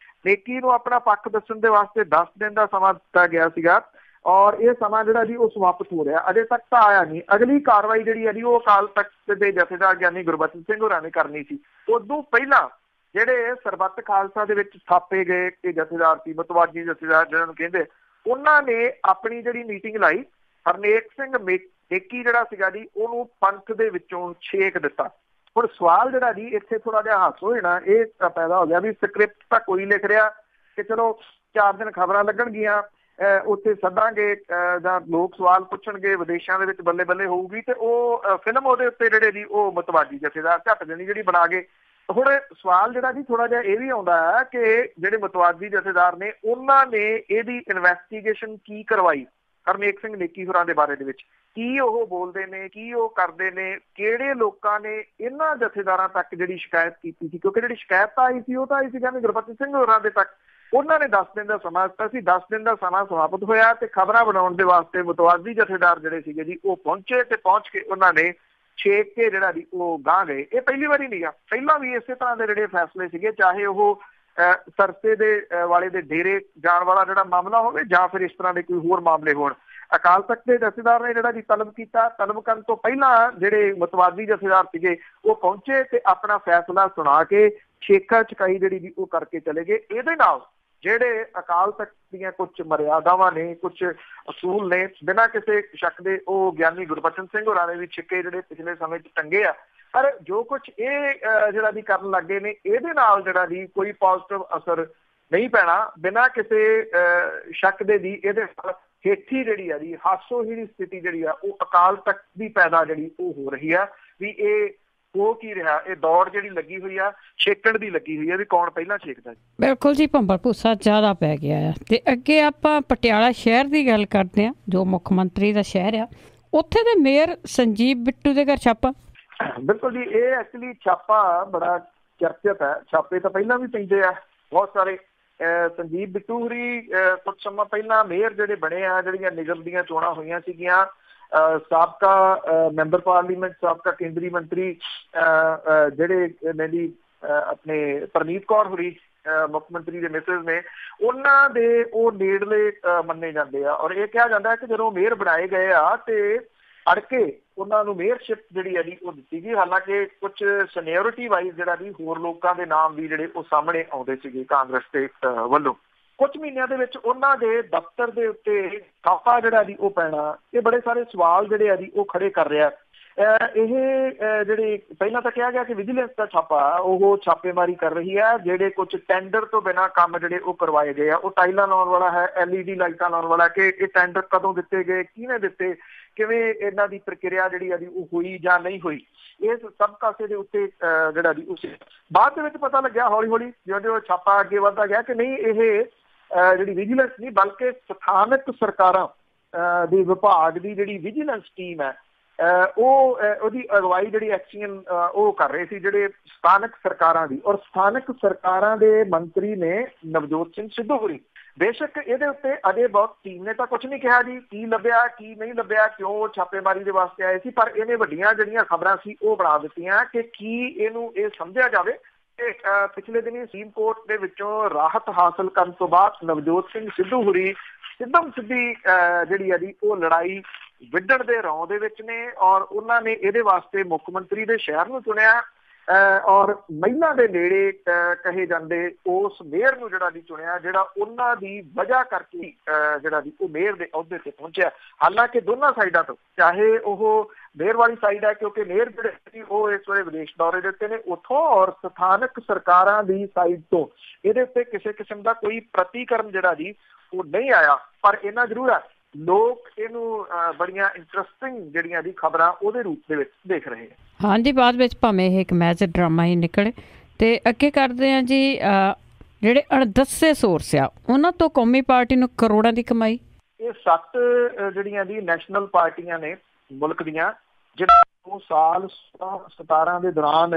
ਨੇਕੀ ਨੂੰ ਆਪਣਾ ਪੱਖ ਦੱਸਣ ਦੇ ਵਾਸਤੇ 10 ਦਿਨ ਦਾ ਸਮਾਂ ਦਿੱਤਾ ਗਿਆ ਸੀਗਾ ਔਰ ਇਹ ਸਮਾਂ ਜਿਹੜਾ ਜੀ ਉਹ ਸਮਾਪਤ ਹੋ ਰਿਹਾ, ਅਜੇ ਤੱਕ ਤਾਂ ਆਇਆ ਨਹੀਂ। ਅਗਲੀ ਕਾਰਵਾਈ ਜਿਹੜੀ ਹੈ ਜੀ ਉਹ ਅਕਾਲ ਤਖਤ ਦੇ ਜਥੇਦਾਰ ਗਿਆਨੀ ਗੁਰਬਚਨ ਸਿੰਘ ਹੋਰਾਂ ਨੇ ਕਰਨੀ ਸੀ। ਉਦੋਂ ਪਹਿਲਾਂ ਜਿਹੜੇ ਸਰਬੱਤ ਖਾਲਸਾ ਦੇ ਵਿੱਚ ਥਾਪੇ ਗਏ ਕਿ ਜਥੇਦਾਰ ਸੀ, ਮਤਵਾਜੀ ਜਥੇਦਾਰ ਜਿਹਨਾਂ ਨੂੰ ਕਹਿੰਦੇ, ਉਹਨਾਂ ਨੇ ਆਪਣੀ ਜਿਹੜੀ ਮੀਟਿੰਗ ਲਾਈ। ਹਰਨੇਕ ਸਿੰਘ ਨੇਕੀ ਜਿਹੜਾ ਸੀਗਾ ਜੀ ਉਹਨੂੰ ਪੰਥ ਦੇ ਵਿੱਚੋਂ ਛੇਕ ਦਿੱਤਾ। ਹੁਣ ਸਵਾਲ ਜਿਹੜਾ ਜੀ ਇੱਥੇ ਥੋੜਾ ਜਿਹਾ ਹਾਸ ਹੋ ਜਾਣਾ ਇਹ ਪੈਦਾ ਹੋ ਗਿਆ ਵੀ ਸਕ੍ਰਿਪਟ ਤਾਂ ਕੋਈ ਲਿਖ ਰਿਹਾ ਕਿ ਚਲੋ 4 ਦਿਨ ਖਬਰਾਂ ਲੱਗਣਗੀਆਂ, ਉੱਥੇ ਸੱਦਾਂਗੇ ਜਾਂ ਲੋਕ ਸਵਾਲ ਪੁੱਛਣਗੇ, ਵਿਦੇਸ਼ਾਂ ਦੇ ਵਿੱਚ ਬੱਲੇ ਬੱਲੇ ਹੋਊਗੀ ਤੇ ਉਹ ਫਿਲਮ ਉਹਦੇ ਉੱਤੇ ਜਿਹੜੇ ਜੀ ਉਹ ਮਤਵਾਜੀ ਜਥੇਦਾਰ ਝੱਟ ਦੇਣੀ ਜਿਹੜੀ ਬਣਾ ਗਏ। ਹੁਣ ਸਵਾਲ ਜਿਹੜਾ ਜੀ ਥੋੜਾ ਜਿਹਾ ਇਹ ਵੀ ਆਉਂਦਾ ਹੈ ਕਿ ਜਿਹੜੇ ਮਤਵਾਜੀ ਜਥੇਦਾਰ ਨੇ ਉਹਨਾਂ ਨੇ ਇਹਦੀ ਇਨਵੈਸਟੀਗੇਸ਼ਨ ਕੀ ਕਰਵਾਈ ਹਰਨੇਕ ਸਿੰਘ ਨੇਕੀ ਹੋਰਾਂ ਦੇ ਬਾਰੇ ਦੇ ਵਿੱਚ, ਕੀ ਉਹ ਬੋਲਦੇ ਨੇ, ਕੀ ਉਹ ਕਰਦੇ ਨੇ, ਕਿਹੜੇ ਲੋਕਾਂ ਨੇ ਇਹਨਾਂ ਜਥੇਦਾਰਾਂ ਤੱਕ ਜਿਹੜੀ ਸ਼ਿਕਾਇਤ ਕੀਤੀ ਸੀ, ਕਿਉਂਕਿ ਜਿਹੜੀ ਸ਼ਿਕਾਇਤ ਤਾਂ ਆਈ ਸੀ ਉਹ ਤਾਂ ਆਈ ਸੀ ਕਹਿੰਦੇ ਗੁਰਬਚਨ ਸਿੰਘ ਹੋਰਾਂ ਦੇ ਤੱਕ। ਉਹਨਾਂ ਨੇ 10 ਦਿਨ ਦਾ ਸਮਾਂ ਦਿੱਤਾ ਸੀ, 10 ਦਿਨ ਦਾ ਸਮਾਂ ਸਮਾਪਤ ਹੋਇਆ ਤੇ ਖਬਰਾਂ ਬਣਾਉਣ ਦੇ ਵਾਸਤੇ ਮਤਵਾਜੀ ਜਥੇਦਾਰ ਜਿਹੜੇ ਸੀਗੇ ਜੀ ਉਹ ਪਹੁੰਚੇ ਤੇ ਪਹੁੰਚ ਕੇ ਉਹਨਾਂ ਨੇ ਛੇਕ ਕੇ ਜਿਹੜਾ ਜੀ ਉਹ ਗਾਂਹ ਗਏ। ਇਹ ਪਹਿਲੀ ਵਾਰੀ ਨਹੀਂ ਗਾ, ਪਹਿਲਾਂ ਵੀ ਇਸੇ ਤਰ੍ਹਾਂ ਦੇ ਜਿਹੜੇ ਫੈਸਲੇ ਸੀਗੇ, ਚਾਹੇ ਉਹ ਸਰਸੇ ਦੇ ਵਾਲੇ ਦੇ ਡੇਰੇ ਜਾਣ ਵਾਲਾ ਜਿਹੜਾ ਮਾਮਲਾ ਹੋਵੇ ਜਾਂ ਫਿਰ ਇਸ ਤਰ੍ਹਾਂ ਦੇ ਕੋਈ ਹੋਰ ਮਾਮਲੇ ਹੋਣ। ਅਕਾਲ ਤਖਤ ਦੇ ਜਥੇਦਾਰ ਨੇ ਜਿਹੜਾ ਜੀ ਤਲਬ ਕੀਤਾ, ਤਲਬ ਕਰਨ ਤੋਂ ਪਹਿਲਾਂ ਜਿਹੜੇ ਮਤਵਾਦੀ ਜਥੇਦਾਰ ਸੀਗੇ ਉਹ ਪਹੁੰਚੇ ਤੇ ਆਪਣਾ ਫੈਸਲਾ ਸੁਣਾ ਕੇ ਛੇਕਾ ਚਕਾਈ ਜਿਹੜੀ ਜੀ ਉਹ ਕਰਕੇ ਚਲੇ ਗਏ। ਇਹਦੇ ਨਾਲ ਜਿਹੜੇ ਅਕਾਲ ਤਖਤ ਦੀਆਂ ਕੁਝ ਮਰਿਆਦਾਵਾਂ ਨੇ, ਕੁਝ ਅਸੂਲ ਨੇ, ਬਿਨਾਂ ਕਿਸੇ ਸ਼ੱਕ ਦੇ ਉਹ ਗਿਆਨੀ ਗੁਰਬਚਨ ਸਿੰਘ ਹੋਰਾਂ ਨੇ ਵੀ ਛਿੱਕੇ ਜਿਹੜੇ ਪਿਛਲੇ ਸਮੇਂ 'ਚ ਟੰਗੇ ਆ। ਪਰ ਜੋ ਕੁਝ ਇਹ ਜਿਹੜਾ ਜੀ ਕਰਨ ਲੱਗੇ ਨੇ ਇਹਦੇ ਨਾਲ ਜਿਹੜਾ ਜੀ ਕੋਈ ਪੋਜ਼ਿਟਿਵ ਅਸਰ ਨਹੀਂ ਪੈਣਾ। ਬਿਨਾਂ ਕਿਸੇ ਸ਼ੱਕ ਦੇ ਜੀ ਇਹਦੇ ਨਾਲ ਹੇਠੀ ਜਿਹੜੀ ਆ ਜੀ ਹਾਸੋਹੀਣੀ ਸਥਿਤੀ ਜਿਹੜੀ ਆ ਉਹ ਅਕਾਲ ਤਖਤ ਦੀ ਪੈਦਾ ਜਿਹੜੀ ਉਹ ਹੋ ਰਹੀ ਆ ਵੀ ਇਹ ਹੋ ਕੀ ਰਿਹਾ, ਇਹ ਦੌੜ ਜਿਹੜੀ ਲੱਗੀ ਹੋਈ ਆ ਛੇਕਣ ਦੀ ਲੱਗੀ ਹੋਈ ਆ ਵੀ ਕੌਣ ਪਹਿਲਾਂ ਛੇਕਦਾ। ਬਿਲਕੁਲ ਜੀ, ਭੰਬਲ ਭੂਸਾ ਜ਼ਿਆਦਾ ਪੈ ਗਿਆ ਆ। ਤੇ ਅੱਗੇ ਆਪਾਂ ਪਟਿਆਲਾ ਸ਼ਹਿਰ ਦੀ ਗੱਲ ਕਰਦੇ ਹਾਂ ਜੋ ਮੁੱਖ ਮੰਤਰੀ ਦਾ ਸ਼ਹਿਰ ਆ। ਉੱਥੇ ਦੇ ਮੇਅਰ ਸੰਜੀਵ ਬਿੱਟੂ ਦੇ ਘਰ ਛਾਪਾ। ਬਿਲਕੁਲ ਜੀ, ਇਹ ਐਕਚੁਅਲੀ ਛਾਪਾ ਬੜਾ ਚਰਚਿਤ ਹੈ। ਛਾਪੇ ਤਾਂ ਪਹਿਲਾਂ ਵੀ ਪੈਂਦੇ ਆ ਬਹੁਤ ਸਾਰੇ। ਸੰਜੀਵ ਬਿੱਟੂ ਹੋਰੀ ਕੁਝ ਸਮਾਂ ਪਹਿਲਾਂ ਮੇਅਰ ਜਿਹੜੇ ਬਣੇ ਆ, ਜਿਹੜੀਆਂ ਨਿਗਮ ਦੀਆਂ ਚੋਣਾਂ ਹੋਈਆਂ ਸੀਗੀਆਂ, ਸਾਬਕਾ ਮੈਂਬਰ ਪਾਰਲੀਮੈਂਟ, ਸਾਬਕਾ ਕੇਂਦਰੀ ਮੰਤਰੀ ਜਿਹੜੇ ਨੇ ਜੀ ਆਪਣੇ ਪਰਨੀਤ ਕੌਰ ਹੋਰੀ ਮੁੱਖ ਮੰਤਰੀ ਦੇ ਮਿਸਿਸ ਨੇ, ਉਹਨਾਂ ਦੇ ਉਹ ਨੇੜਲੇ ਮੰਨੇ ਜਾਂਦੇ ਆ। ਔਰ ਇਹ ਕਿਹਾ ਜਾਂਦਾ ਕਿ ਜਦੋਂ ਮੇਅਰ ਬਣਾਏ ਗਏ ਆ ਤੇ ਅੜ ਕੇ ਉਹਨਾਂ ਨੂੰ ਮੇਅਰਸ਼ਿਪ ਜਿਹੜੀ ਹੈ ਜੀ ਉਹ ਦਿੱਤੀ ਗਈ। ਹਾਲਾਂਕਿ ਕੁਝ ਸੀਨੀਅਰਿਟੀ ਵਾਈਜ਼ ਜਿਹੜਾ ਜੀ ਹੋਰ ਲੋਕਾਂ ਦੇ ਨਾਮ ਵੀ ਜਿਹੜੇ ਉਹ ਸਾਹਮਣੇ ਆਉਂਦੇ ਸੀਗੇ ਕਾਂਗਰਸ ਦੇ ਵੱਲੋਂ। ਕੁਝ ਮਹੀਨਿਆਂ ਦੇ ਵਿੱਚ ਉਹਨਾਂ ਦੇ ਦਫ਼ਤਰ ਦੇ ਉੱਤੇ ਛਾਪਾ ਜਿਹੜਾ ਜੀ ਉਹ ਪੈਣਾ, ਇਹ ਬੜੇ ਸਾਰੇ ਸਵਾਲ ਜਿਹੜੇ ਆ ਜੀ ਉਹ ਖੜੇ ਕਰ ਰਿਹਾ। ਇਹ ਜਿਹੜੇ ਪਹਿਲਾਂ ਤਾਂ ਕਿਹਾ ਗਿਆ ਕਿ ਵਿਜੀਲੈਂਸ ਦਾ ਛਾਪਾ ਉਹ ਛਾਪੇਮਾਰੀ ਕਰ ਰਹੀ ਹੈ। ਜਿਹੜੇ ਕੁਝ ਟੈਂਡਰ ਤੋਂ ਬਿਨਾਂ ਕੰਮ ਜਿਹੜੇ ਉਹ ਕਰਵਾਏ ਗਏ ਆ, ਉਹ ਟਾਈਲਾਂ ਲਾਉਣ ਵਾਲਾ ਹੈ, LED ਲਾਈਟਾਂ ਲਾਉਣ ਵਾਲਾ, ਕਿ ਇਹ ਟੈਂਡਰ ਕਦੋਂ ਦਿੱਤੇ ਗਏ, ਕਿਹਨੇ ਦਿੱਤੇ, ਕਿਵੇਂ ਇਹਨਾਂ ਦੀ ਪ੍ਰਕਿਰਿਆ ਜਿਹੜੀ ਆ ਜੀ ਉਹ ਹੋਈ ਜਾਂ ਨਹੀਂ ਹੋਈ, ਇਸ ਸਭ ਕਾਸੇ ਦੇ ਉੱਤੇ ਜਿਹੜਾ ਜੀ ਉਸ ਬਾਅਦ ਦੇ ਵਿੱਚ ਪਤਾ ਲੱਗਿਆ ਹੌਲੀ ਹੌਲੀ ਜਿਉਂ ਛਾਪਾ ਅੱਗੇ ਵੱਧਦਾ ਗਿਆ ਕਿ ਨਹੀਂ, ਇਹ ਜਿਹੜੀ ਵਿਜੀਲੈਂਸ ਨਹੀਂ ਬਲਕਿ ਸਥਾਨਕ ਸਰਕਾਰਾਂ ਦੇ ਵਿਭਾਗ ਦੀ ਜਿਹੜੀ ਵਿਜੀਲੈਂਸ ਟੀਮ ਹੈ ਉਹਦੀ ਅਗਵਾਈ ਜਿਹੜੀ ਐਕਸ਼ਨ ਉਹ ਕਰ ਰਹੇ ਸੀ ਜਿਹੜੇ ਸਥਾਨਕ ਸਰਕਾਰਾਂ ਦੀ। ਔਰ ਸਥਾਨਕ ਸਰਕਾਰਾਂ ਦੇ ਮੰਤਰੀ ਨੇ ਨਵਜੋਤ ਸਿੰਘ ਸਿੱਧੂ ਹੋਰੀ। ਬੇਸ਼ੱਕ ਇਹਦੇ ਉੱਤੇ ਅਜੇ ਬਹੁਤ ਟੀਮ ਨੇ ਤਾਂ ਕੁਝ ਨਹੀਂ ਕਿਹਾ ਜੀ ਕੀ ਲੱਭਿਆ ਕੀ ਨਹੀਂ ਲੱਭਿਆ, ਕਿਉਂ ਛਾਪੇਮਾਰੀ ਦੇ ਵਾਸਤੇ ਆਏ ਸੀ, ਪਰ ਇਹਨੇ ਵੱਡੀਆਂ ਜਿਹੜੀਆਂ ਖਬਰਾਂ ਸੀ ਉਹ ਬਣਾ ਦਿੱਤੀਆਂ ਕਿ ਕੀ ਇਹਨੂੰ ਇਹ ਸਮਝਿਆ ਜਾਵੇ ਕਿ ਪਿਛਲੇ ਦਿਨੀ ਸੁਪਰੀਮ ਕੋਰਟ ਦੇ ਵਿੱਚੋਂ ਰਾਹਤ ਹਾਸਲ ਕਰਨ ਤੋਂ ਬਾਅਦ ਨਵਜੋਤ ਸਿੰਘ ਸਿੱਧੂ ਹੋਰੀ ਸਿੱਧਮ ਸਿੱਧੀ ਜਿਹੜੀ ਆ ਜੀ ਉਹ ਲੜਾਈ ਵਿੱਢਣ ਦੇ ਰੌਂ ਦੇ ਵਿੱਚ ਨੇ। ਔਰ ਉਹਨਾਂ ਨੇ ਇਹਦੇ ਵਾਸਤੇ ਮੁੱਖ ਮੰਤਰੀ ਦੇ ਸ਼ਹਿਰ ਨੂੰ ਚੁਣਿਆ ਔਰ ਮਹਿਲਾ ਦੇ ਨੇੜੇ ਕਹੇ ਜਾਂਦੇ ਉਸ ਮੇਅਰ ਨੂੰ ਜਿਹੜਾ ਦੀ ਚੁਣਿਆ, ਜਿਹੜਾ ਉਹਨਾਂ ਦੀ ਵਜ੍ਹਾ ਕਰਕੇ ਜਿਹੜਾ ਦੀ ਉਹ ਮੇਅਰ ਦੇ ਅਹੁਦੇ ਤੇ ਪਹੁੰਚਿਆ। ਹਾਲਾਂਕਿ ਦੋਨਾਂ ਸਾਈਡਾਂ ਤੋਂ, ਚਾਹੇ ਉਹ ਮੇਅਰ ਵਾਲੀ ਸਾਈਡ ਹੈ ਕਿਉਂਕਿ ਮੇਅਰ ਜਿਹੜੇ ਸੀ ਉਹ ਇਸ ਵੇਲੇ ਵਿਦੇਸ਼ ਦੌਰੇ ਦੇ ਉੱਤੇ ਨੇ ਉੱਥੋਂ, ਔਰ ਸਥਾਨਕ ਸਰਕਾਰਾਂ ਦੀ ਸਾਈਡ ਤੋਂ ਇਹਦੇ ਉੱਤੇ ਕਿਸੇ ਕਿਸਮ ਦਾ ਕੋਈ ਪ੍ਰਤੀਕਰਮ ਜਿਹੜਾ ਜੀ ਉਹ ਨਹੀਂ ਆਇਆ। ਪਰ ਇੰਨਾ ਜ਼ਰੂਰ ਹੈ, ਲੋਕ ਇਹਨੂੰ ਬੜੀਆਂ ਇੰਟਰਸਟਿੰਗ ਜਿਹੜੀਆਂ ਦੀ ਖਬਰਾਂ ਉਹਦੇ ਰੂਪ ਦੇ ਵਿੱਚ ਦੇਖ ਰਹੇ ਆ। ਹਾਂਜੀ, ਬਾਅਦ ਵਿੱਚ ਭਾਵੇਂ ਇਹ ਇੱਕ ਮੈਚ ਡਰਾਮਾ ਹੀ ਨਿਕਲੇ। ਤੇ ਅੱਗੇ ਕਰਦੇ ਹਾਂ ਜੀ, ਜਿਹੜੇ ਅਣਦੱਸੇ ਸੋਰਸ ਆ ਉਹਨਾਂ ਤੋਂ ਕੌਮੀ ਪਾਰਟੀ ਨੂੰ ਕਰੋੜਾਂ ਦੀ ਕਮਾਈ। ਇਹ 7 ਜਿਹੜੀਆਂ ਦੀ ਨੈਸ਼ਨਲ ਪਾਰਟੀਆਂ ਨੇ ਮੁਲਕ ਦੀਆਂ, ਜਿਹੜੀਆਂ ਸਾਲ 17 ਦੇ ਦੌਰਾਨ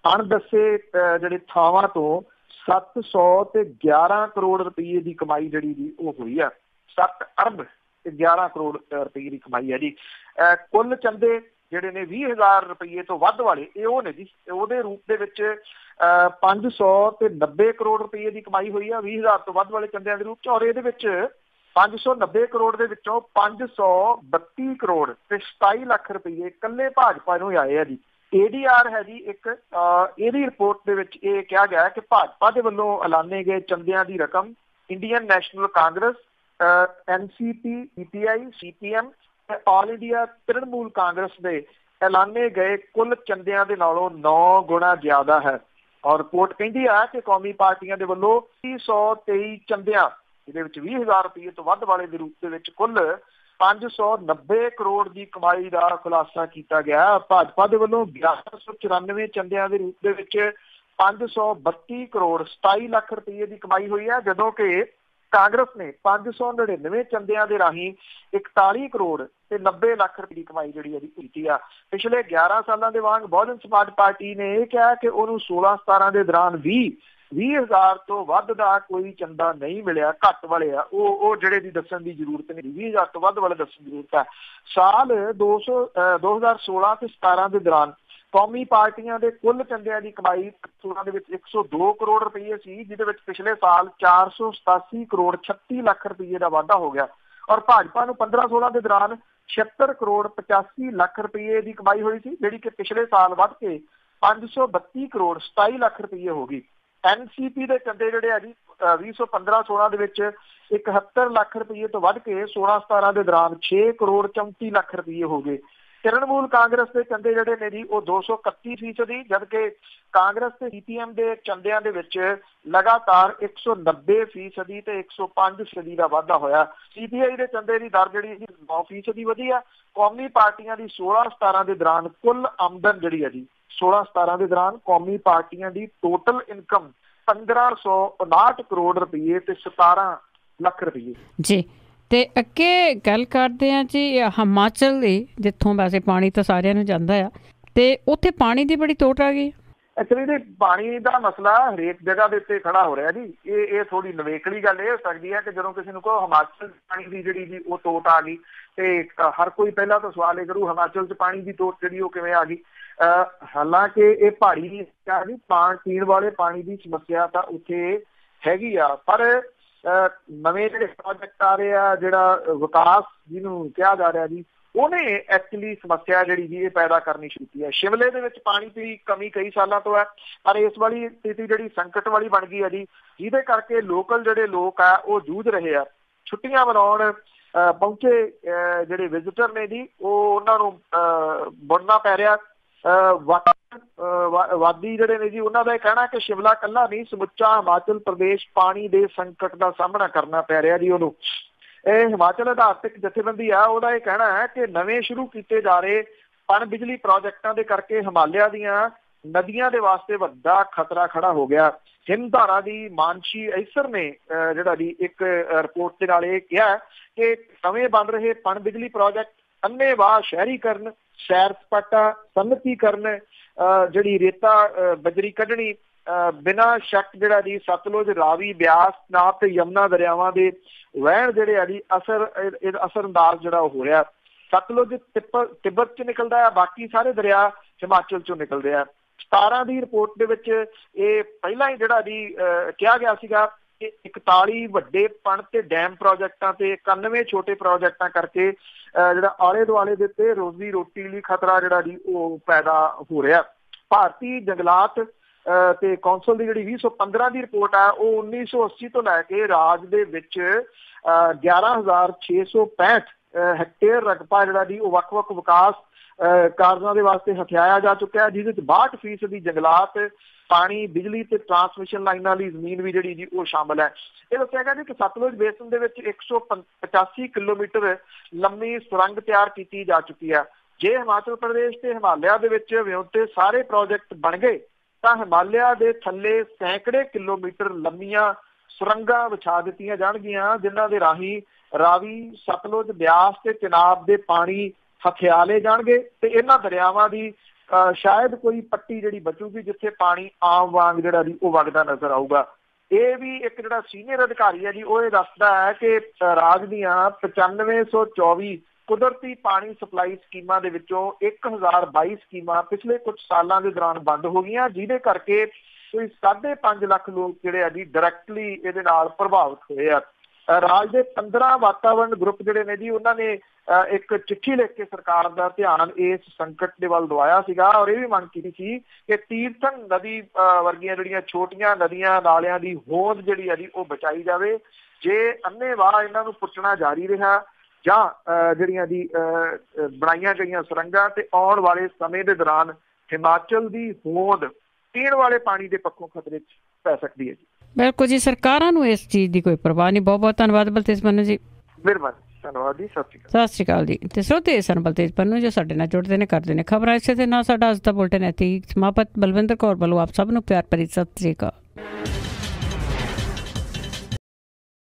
ਅਣਦੱਸੇ ਜਿਹੜੇ ਥਾਵਾਂ ਤੋਂ 711 ਕਰੋੜ ਰੁਪਏ ਦੀ ਕਮਾਈ ਜਿਹੜੀ ਜੀ ਉਹ ਹੋਈ ਆ। 7 ਅਰਬ ਤੇ 11 ਕਰੋੜ ਰੁਪਏ ਦੀ ਕਮਾਈ ਹੈ ਜੀ। ਕੁੱਲ ਚੰਦੇ ਜਿਹੜੇ ਨੇ 20,000 ਰੁਪਏ ਤੋਂ ਵੱਧ ਵਾਲੇ, ਇਹ ਉਹ ਨੇ ਜੀ। ਉਹਦੇ ਰੂਪ ਦੇ ਵਿੱਚ 590 ਕਰੋੜ ਰੁਪਏ ਦੀ ਕਮਾਈ ਹੋਈ ਆ 20,000 ਤੋਂ ਵੱਧ ਵਾਲੇ ਚੰਦਿਆਂ ਦੇ ਰੂਪ ਚ। ਔਰ ਇਹਦੇ ਵਿੱਚ 590 ਕਰੋੜ ਦੇ ਵਿੱਚੋਂ 532 ਕਰੋੜ ਤੇ 27 ਲੱਖ ਰੁਪਏ ਇਕੱਲੇ ਭਾਜਪਾ ਨੂੰ ਆਏ ਆ ਜੀ। ADR ਹੈ ਜੀ ਇੱਕ, ਇਹਦੀ ਰਿਪੋਰਟ ਦੇ ਵਿੱਚ ਇਹ ਕਿਹਾ ਗਿਆ ਕਿ ਭਾਜਪਾ ਦੇ ਵੱਲੋਂ ਐਲਾਨੇ ਗਏ ਚੰਦਿਆਂ ਦੀ ਰਕਮ Indian national Congress, NCP, PTI, CPM ਤੇ ਆਲ ਇੰਡੀਆ ਤ੍ਰਿਣਮੂਲ ਕਾਂਗਰਸ ਦੇ ਐਲਾਨੇ ਗਏ ਕੁੱਲ ਚੰਦਿਆਂ ਦੇ ਨਾਲੋਂ 9 ਗੁਣਾ ਜ਼ਿਆਦਾ ਹੈ। ਔਰ ਰਿਪੋਰਟ ਕਹਿੰਦੀ ਆ ਕਿ ਕੌਮੀ ਪਾਰਟੀਆਂ ਦੇ ਵੱਲੋਂ 323 ਚੰਦਿਆਂ, ਇਹਦੇ ਵਿੱਚ 20,000 ਰੁਪਏ ਤੋਂ ਵੱਧ ਵਾਲੇ ਦੇ ਰੂਪ ਦੇ ਵਿੱਚ ਕੁੱਲ 590 ਕਰੋੜ ਦੀ ਕਮਾਈ ਦਾ ਖੁਲਾਸਾ ਕੀਤਾ ਗਿਆ। ਭਾਜਪਾ ਦੇ ਵੱਲੋਂ 1194 ਚੰਦਿਆਂ ਦੇ ਰੂਪ ਦੇ ਵਿੱਚ 532 ਕਰੋੜ 27 ਲੱਖ ਰੁਪਏ ਦੀ ਕਮਾਈ ਹੋਈ ਹੈ, ਜਦੋਂ ਕਿ ਕਾਂਗਰਸ ਨੇ 599 ਚੰਦਿਆਂ ਦੇ ਰਾਹੀਂ 41 ਕਰੋੜ ਤੇ 90 ਲੱਖ ਰੁਪਏ ਦੀ ਕਮਾਈ ਜਿਹੜੀ ਹੈ ਕੀਤੀ ਆ। ਪਿਛਲੇ 11 ਸਾਲਾਂ ਦੇ ਵਾਂਗ ਬਹੁਜਨ ਸਮਾਜ ਪਾਰਟੀ ਨੇ ਇਹ ਕਿਹਾ ਕਿ ਉਹਨੂੰ 16-17 ਦੇ ਦੌਰਾਨ 20,000 ਤੋਂ ਵੱਧ ਦਾ ਕੋਈ ਚੰਦਾ ਨਹੀਂ ਮਿਲਿਆ। ਘੱਟ ਵਾਲੇ ਆ ਉਹ ਜਿਹੜੇ ਦੀ ਦੱਸਣ ਦੀ ਜ਼ਰੂਰਤ ਨਹੀਂ, 20,000 ਤੋਂ ਵੱਧ ਵਾਲੇ ਦੱਸਣ ਦੀ ਜ਼ਰੂਰਤ ਹੈ। ਸਾਲ 2016 ਤੇ 17 ਦੇ ਦੌਰਾਨ ਕੌਮੀ ਪਾਰਟੀਆਂ ਦੇ ਕੁੱਲ ਚੰਦਿਆਂ ਦੀ ਕਮਾਈ 16 ਦੇ ਵਿੱਚ 102 ਕਰੋੜ ਰੁਪਏ ਸੀ, ਜਿਹਦੇ ਵਿੱਚ ਪਿਛਲੇ ਸਾਲ 487 ਕਰੋੜ 36 ਲੱਖ ਰੁਪਏ ਦਾ ਵਾਧਾ ਹੋ ਗਿਆ। ਔਰ ਭਾਜਪਾ ਨੂੰ 15-16 ਦੇ ਦੌਰਾਨ 76 ਕਰੋੜ 85 ਲੱਖ ਰੁਪਏ ਦੀ ਕਮਾਈ ਹੋਈ ਸੀ, ਜਿਹੜੀ ਕਿ ਪਿਛਲੇ ਸਾਲ ਵੱਧ ਕੇ 532 ਕਰੋੜ 27 ਲੱਖ ਰੁਪਏ ਹੋ ਗਈ। NCP ਦੇ ਚੰਦੇ ਜਿਹੜੇ ਆ ਜੀ 2015-16 ਦੇ ਵਿੱਚ 71 ਲੱਖ ਰੁਪਏ ਤੋਂ ਵੱਧ ਕੇ 16-17 ਦੇ ਦੌਰਾਨ 6 ਕਰੋੜ 34 ਲੱਖ ਰੁਪਏ ਹੋ ਗਏ। ਤ੍ਰਿਣਮੂਲ ਕਾਂਗਰਸ ਦੇ ਚੰਦੇ ਜਿਹੜੇ ਨੇ ਜੀ ਉਹ 231%, ਜਦਕਿ ਕਾਂਗਰਸ ਤੇ CPM ਦੇ ਚੰਦਿਆਂ ਦੇ ਵਿੱਚ ਲਗਾਤਾਰ 190% ਤੇ 105% ਦਾ ਵਾਧਾ ਹੋਇਆ। CPI ਦੇ ਚੰਦੇ ਦੀ ਦਰ ਜਿਹੜੀ 9% ਵਧੀ ਆ। ਕੌਮੀ ਪਾਰਟੀਆਂ ਦੀ 16-17 ਦੇ ਦੌਰਾਨ ਕੁੱਲ ਆਮਦਨ ਜਿਹੜੀ ਹੈ ਜੀ 16-17 ਦੇ ਦੌਰਾਨ ਕੌਮੀ ਪਾਰਟੀਆਂ ਦੀ ਟੋਟਲ ਇਨਕਮ 1559 ਕਰੋੜ ਰੁਪਏ ਤੇ 17 ਲੱਖ ਰੁਪਏ ਜੀ। ਤੇ ਅੱਗੇ ਗੱਲ ਕਰਦੇ ਹਾਂ ਜੀ ਹਿਮਾਚਲ ਦੀ, ਜਿੱਥੋਂ ਵੈਸੇ ਪਾਣੀ ਤਾਂ ਸਾਰਿਆਂ ਨੂੰ ਜਾਂਦਾ ਆ, ਤੇ ਉੱਥੇ ਪਾਣੀ ਦੀ ਬੜੀ ਤੋਟ ਆ ਗਈ। ਐਕਚੁਅਲੀ ਪਾਣੀ ਦਾ ਮਸਲਾ ਹਰੇਕ ਜਗ੍ਹਾ ਦੇ ਉੱਤੇ ਖੜਾ ਹੋ ਰਿਹਾ ਜੀ। ਇਹ ਥੋੜੀ ਨਵੇਕਲੀ ਗੱਲ ਇਹ ਹੋ ਸਕਦੀ ਹੈ ਕਿ ਜਦੋਂ ਕਿਸੇ ਨੂੰ ਕਹੋ ਹਿਮਾਚਲ ਪਾਣੀ ਦੀ ਜਿਹੜੀ ਜੀ ਉਹ ਤੋਟ ਆ ਗਈ, ਤੇ ਹਰ ਕੋਈ ਪਹਿਲਾਂ ਤਾਂ ਸਵਾਲ ਇਹ ਕਰੂ ਹਿਮਾਚਲ 'ਚ ਪਾਣੀ ਦੀ ਤੋਟ ਜਿਹੜੀ ਉਹ ਕਿਵੇਂ ਆ ਗਈ। ਹਾਲਾਂਕਿ ਇਹ ਪਹਾੜੀ ਜੀ ਪੀਣ ਵਾਲੇ ਪਾਣੀ ਦੀ ਸਮੱਸਿਆ ਤਾਂ ਉੱਥੇ ਹੈਗੀ ਆ, ਪਰ ਨਵੇਂ ਜਿਹੜੇ ਪ੍ਰੋਜੈਕਟ ਆ ਰਹੇ ਆ, ਜਿਹੜਾ ਵਿਕਾਸ ਜਿਹਨੂੰ ਕਿਹਾ ਜਾ ਰਿਹਾ ਜੀ, ਉਹਨੇ ਐਕਚੁਅਲੀ ਸਮੱਸਿਆ ਜਿਹੜੀ ਜੀ ਇਹ ਪੈਦਾ ਕਰਨੀ ਸ਼ੁਰੂ ਕੀਤੀ ਹੈ। ਸ਼ਿਮਲੇ ਦੇ ਵਿੱਚ ਪਾਣੀ ਦੀ ਕਮੀ ਕਈ ਸਾਲਾਂ ਤੋਂ ਹੈ, ਪਰ ਇਸ ਵਾਲੀ ਸਥਿਤੀ ਜਿਹੜੀ ਸੰਕਟ ਵਾਲੀ ਬਣ ਗਈ ਹੈ ਜੀ, ਜਿਹਦੇ ਕਰਕੇ ਲੋਕਲ ਜਿਹੜੇ ਲੋਕ ਆ ਉਹ ਜੂਝ ਰਹੇ ਆ। ਛੁੱਟੀਆਂ ਮਨਾਉਣ ਪਹੁੰਚੇ ਜਿਹੜੇ ਵਿਜ਼ਿਟਰ ਨੇ ਜੀ, ਉਹ ਉਹਨਾਂ ਨੂੰ ਬੁਣਨਾ ਪੈ ਰਿਹਾ। ਵਾਦੀ ਜਿਹੜੇ ਨੇ ਜੀ ਉਹਨਾਂ ਦਾ ਇਹ ਕਹਿਣਾ ਕਿ ਸ਼ਿਮਲਾ ਇਕੱਲਾ ਨਹੀਂ, ਸਮੁੱਚਾ ਹਿਮਾਚਲ ਪ੍ਰਦੇਸ਼ ਪਾਣੀ ਦੇ ਸੰਕਟ ਦਾ ਸਾਹਮਣਾ ਕਰਨਾ ਪੈ ਰਿਹਾ ਜੀ ਉਹਨੂੰ। ਇਹ ਹਿਮਾਚਲ ਆਧਾਰਿਤ ਜਥੇਬੰਦੀ ਆ, ਉਹਦਾ ਇਹ ਕਹਿਣਾ ਹੈ ਕਿ ਨਵੇਂ ਸ਼ੁਰੂ ਕੀਤੇ ਜਾ ਰਹੇ ਪਣ ਬਿਜਲੀ ਪ੍ਰੋਜੈਕਟਾਂ ਦੇ ਕਰਕੇ ਹਿਮਾਲਿਆ ਦੀਆਂ ਨਦੀਆਂ ਦੇ ਵਾਸਤੇ ਵੱਡਾ ਖਤਰਾ ਖੜਾ ਹੋ ਗਿਆ। ਹਿੰਦਧਾਰਾ ਦੀ ਮਾਨਸ਼ੀ ਐਸਰ ਨੇ ਜਿਹੜਾ ਜੀ ਇੱਕ ਰਿਪੋਰਟ ਦੇ ਨਾਲ ਇਹ ਕਿਹਾ ਕਿ ਨਵੇਂ ਬਣ ਰਹੇ ਪਣ ਬਿਜਲੀ ਪ੍ਰੋਜੈਕਟ ਅੰਨ੍ਹੇਵਾਹ ਸ਼ਹਿਰੀਕਰਨ, ਸੈਰ ਸਪਾਟਾ, ਸਨਅਤੀਕਰਨ, ਜਿਹੜੀ ਰੇਤਾ ਬਜਰੀ ਕੱਢਣੀ, ਬਿਨਾਂ ਸ਼ੱਕ ਜਿਹੜਾ ਜੀ ਸਤਲੁਜ, ਰਾਵੀ, ਬਿਆਸ, ਨਾਬ ਤੇ ਯਮੁਨਾ ਦਰਿਆਵਾਂ ਦੇ ਵਹਿਣ ਜਿਹੜੇ ਆ ਜੀ ਅਸਰਅੰਦਾਜ਼ ਜਿਹੜਾ ਉਹ ਹੋ ਰਿਹਾ। ਸਤਲੁਜ ਤਿੱਬਤ 'ਚ ਨਿਕਲਦਾ ਹੈ, ਬਾਕੀ ਸਾਰੇ ਦਰਿਆ ਹਿਮਾਚਲ 'ਚੋਂ ਨਿਕਲਦੇ ਆ। 17 ਦੀ ਰਿਪੋਰਟ ਦੇ ਵਿੱਚ ਇਹ ਪਹਿਲਾਂ ਹੀ ਜਿਹੜਾ ਜੀ ਕਿਹਾ ਗਿਆ ਸੀਗਾ ਕਿ 41 ਵੱਡੇ ਪਣ ਤੇ ਡੈਮ ਪ੍ਰੋਜੈਕਟਾਂ ਤੇ 91 ਛੋਟੇ ਪ੍ਰੋਜੈਕਟਾਂ ਕਰਕੇ ਜਿਹੜਾ ਆਲੇ ਦੁਆਲੇ ਦੇ ਉੱਤੇ ਰੋਜ਼ੀ ਰੋਟੀ ਲਈ ਖਤਰਾ ਜਿਹੜਾ ਜੀ ਉਹ ਪੈਦਾ ਹੋ ਰਿਹਾ। ਭਾਰਤੀ ਜੰਗਲਾਤ ਤੇ ਕੌਂਸਲ ਦੀ ਜਿਹੜੀ 2015 ਦੀ ਰਿਪੋਰਟ ਹੈ ਉਹ 1980 ਤੋਂ ਲੈ ਕੇ ਰਾਜ ਦੇ ਵਿੱਚ 11,665 ਹੈਕਟੇਅਰ ਰਕਬਾ ਜਿਹੜਾ ਜੀ ਉਹ ਵੱਖ-ਵੱਖ ਵਿਕਾਸ ਕਾਰਜਾਂ ਦੇ ਵਾਸਤੇ ਹਥਿਆਇਆ ਜਾ ਚੁੱਕਿਆ ਹੈ, ਜਿਹਦੇ ਵਿੱਚ 62% ਦੀ ਜੰਗਲਾਤ, ਪਾਣੀ, ਬਿਜਲੀ ਤੇ ਟਰਾਂਸਮਿਸ਼ਨ ਲਾਈਨਾਂ ਲਈ ਜ਼ਮੀਨ ਵੀ ਜਿਹੜੀ ਜੀ ਉਹ ਸ਼ਾਮਲ ਹੈ। ਇਹ ਦੱਸਿਆ ਗਿਆ ਜੀ ਕਿ ਸਤਲੁਜ ਬੇਸਨ ਦੇ ਵਿੱਚ 185 ਕਿਲੋਮੀਟਰ ਲੰਮੀ ਸੁਰੰਗ ਤਿਆਰ ਕੀਤੀ ਜਾ ਚੁੱਕੀ ਹੈ। ਜੇ ਹਿਮਾਚਲ ਪ੍ਰਦੇਸ਼ ਤੇ ਹਿਮਾਲਿਆ ਦੇ ਵਿੱਚ ਵਿਉਂਤੇ ਸਾਰੇ ਪ੍ਰੋਜੈਕਟ ਬਣ ਗਏ ਤਾਂ ਹਿਮਾਲਿਆ ਦੇ ਥੱਲੇ ਸੈਂਕੜੇ ਕਿਲੋਮੀਟਰ ਲੰਮੀਆਂ ਸੁਰੰਗਾਂ ਵਿਛਾ ਦਿੱਤੀਆਂ ਜਾਣਗੀਆਂ, ਜਿਨ੍ਹਾਂ ਦੇ ਰਾਹੀਂ ਰਾਵੀ, ਸਤਲੁਜ, ਬਿਆਸ ਤੇ ਚਨਾਬ ਦੇ ਪਾਣੀ ਹਥਿਆਲੇ ਜਾਣਗੇ ਤੇ ਇਹਨਾਂ ਦਰਿਆਵਾਂ ਦੀ ਸ਼ਾਇਦ ਕੋਈ ਪੱਟੀ ਜਿਹੜੀ ਬਚੂਗੀ ਜਿੱਥੇ ਪਾਣੀ ਆਮ ਵਾਂਗ ਜਿਹੜਾ ਜੀ ਉਹ ਵਗਦਾ ਨਜ਼ਰ ਆਊਗਾ। ਇਹ ਵੀ ਇੱਕ ਜਿਹੜਾ ਸੀਨੀਅਰ ਅਧਿਕਾਰੀ ਹੈ ਜੀ ਉਹ ਇਹ ਦੱਸਦਾ ਹੈ ਕਿ ਰਾਜ ਦੀਆਂ 9524 ਕੁਦਰਤੀ ਪਾਣੀ ਸਪਲਾਈ ਸਕੀਮਾਂ ਦੇ ਵਿੱਚੋਂ 1022 ਸਕੀਮਾਂ ਪਿਛਲੇ ਕੁਝ ਸਾਲਾਂ ਦੇ ਦੌਰਾਨ ਬੰਦ ਹੋ ਗਈਆਂ, ਜਿਹਦੇ ਕਰਕੇ ਕੋਈ 5.5 ਲੱਖ ਲੋਕ ਜਿਹੜੇ ਆ ਜੀ ਡਾਇਰੈਕਟਲੀ ਇਹਦੇ ਨਾਲ ਪ੍ਰਭਾਵਿਤ ਹੋਏ ਆ। ਰਾਜ ਦੇ 15 ਵਾਤਾਵਰਣ ਗਰੁੱਪ ਜਿਹੜੇ ਨੇ ਜੀ ਉਹਨਾਂ ਨੇ ਇੱਕ ਚਿੱਠੀ ਲਿਖ ਕੇ ਸਰਕਾਰ ਦਾ ਧਿਆਨ ਇਸ ਸੰਕਟ ਦੇ ਵੱਲ ਦਵਾਇਆ ਸੀਗਾ ਔਰ ਇਹ ਵੀ ਮੰਗ ਕੀਤੀ ਸੀ ਕਿ ਤੀਰਥਨ ਨਦੀ ਵਰਗੀਆਂ ਜਿਹੜੀਆਂ ਛੋਟੀਆਂ ਨਦੀਆਂ ਨਾਲਿਆਂ ਦੀ ਹੋਂਦ ਜਿਹੜੀ ਆ ਜੀ ਉਹ ਬਚਾਈ ਜਾਵੇ। ਜੇ ਅੰਨ੍ਹੇਵਾਹ ਇਹਨਾਂ ਨੂੰ ਪੁੱਟਣਾ ਜਾਰੀ ਰਿਹਾ ਜਾਂ ਜਿਹੜੀਆਂ ਦੀ ਬਣਾਈਆਂ ਗਈਆਂ ਸੁਰੰਗਾਂ ਤੇ ਆਉਣ ਵਾਲੇ ਸਮੇਂ ਦੇ ਦੌਰਾਨ ਹਿਮਾਚਲ ਦੀ ਹੋਂਦ ਪੀਣ ਵਾਲੇ ਪਾਣੀ ਦੇ ਪੱਖੋਂ ਖਤਰੇ 'ਚ ਪੈ ਸਕਦੀ ਹੈ ਜੀ। ਬਿਲਕੁਲ ਜੀ, ਸਰਕਾਰਾਂ ਨੂੰ ਇਸ ਚੀਜ਼ ਦੀ ਕੋਈ ਪਰਵਾਹ ਨਹੀਂ। ਬਹੁਤ ਬਹੁਤ ਧੰਨਵਾਦ ਬਲਤੇਜ ਪੰਨੂ ਜੀ। ਮਿਹਰਬਾਨੀ, ਧੰਨਵਾਦ ਜੀ, ਸਤਿ ਸ਼੍ਰੀ ਅਕਾਲ ਜੀ। ਤੇ ਸਰੋਤੇ ਸਨ ਬਲਤੇਜ ਪੰਨੂ ਜੋ ਸਾਡੇ ਨਾਲ ਜੁੜਦੇ ਨੇ, ਕਰਦੇ ਨੇ ਖਬਰਾਂ। ਇਸੇ ਦੇ ਨਾਲ ਸਾਡਾ ਅੱਜ ਦਾ ਬੁਲਟਨ ਇੱਥੇ ਹੀ ਸਮਾਪਤ। ਬਲਵਿੰਦਰ ਕੌਰ ਵੱਲੋਂ ਆਪ ਸਭ ਨੂੰ ਪਿਆਰ ਭਰੀ ਸਤਿ ਸ਼੍ਰੀ ਅਕਾਲ।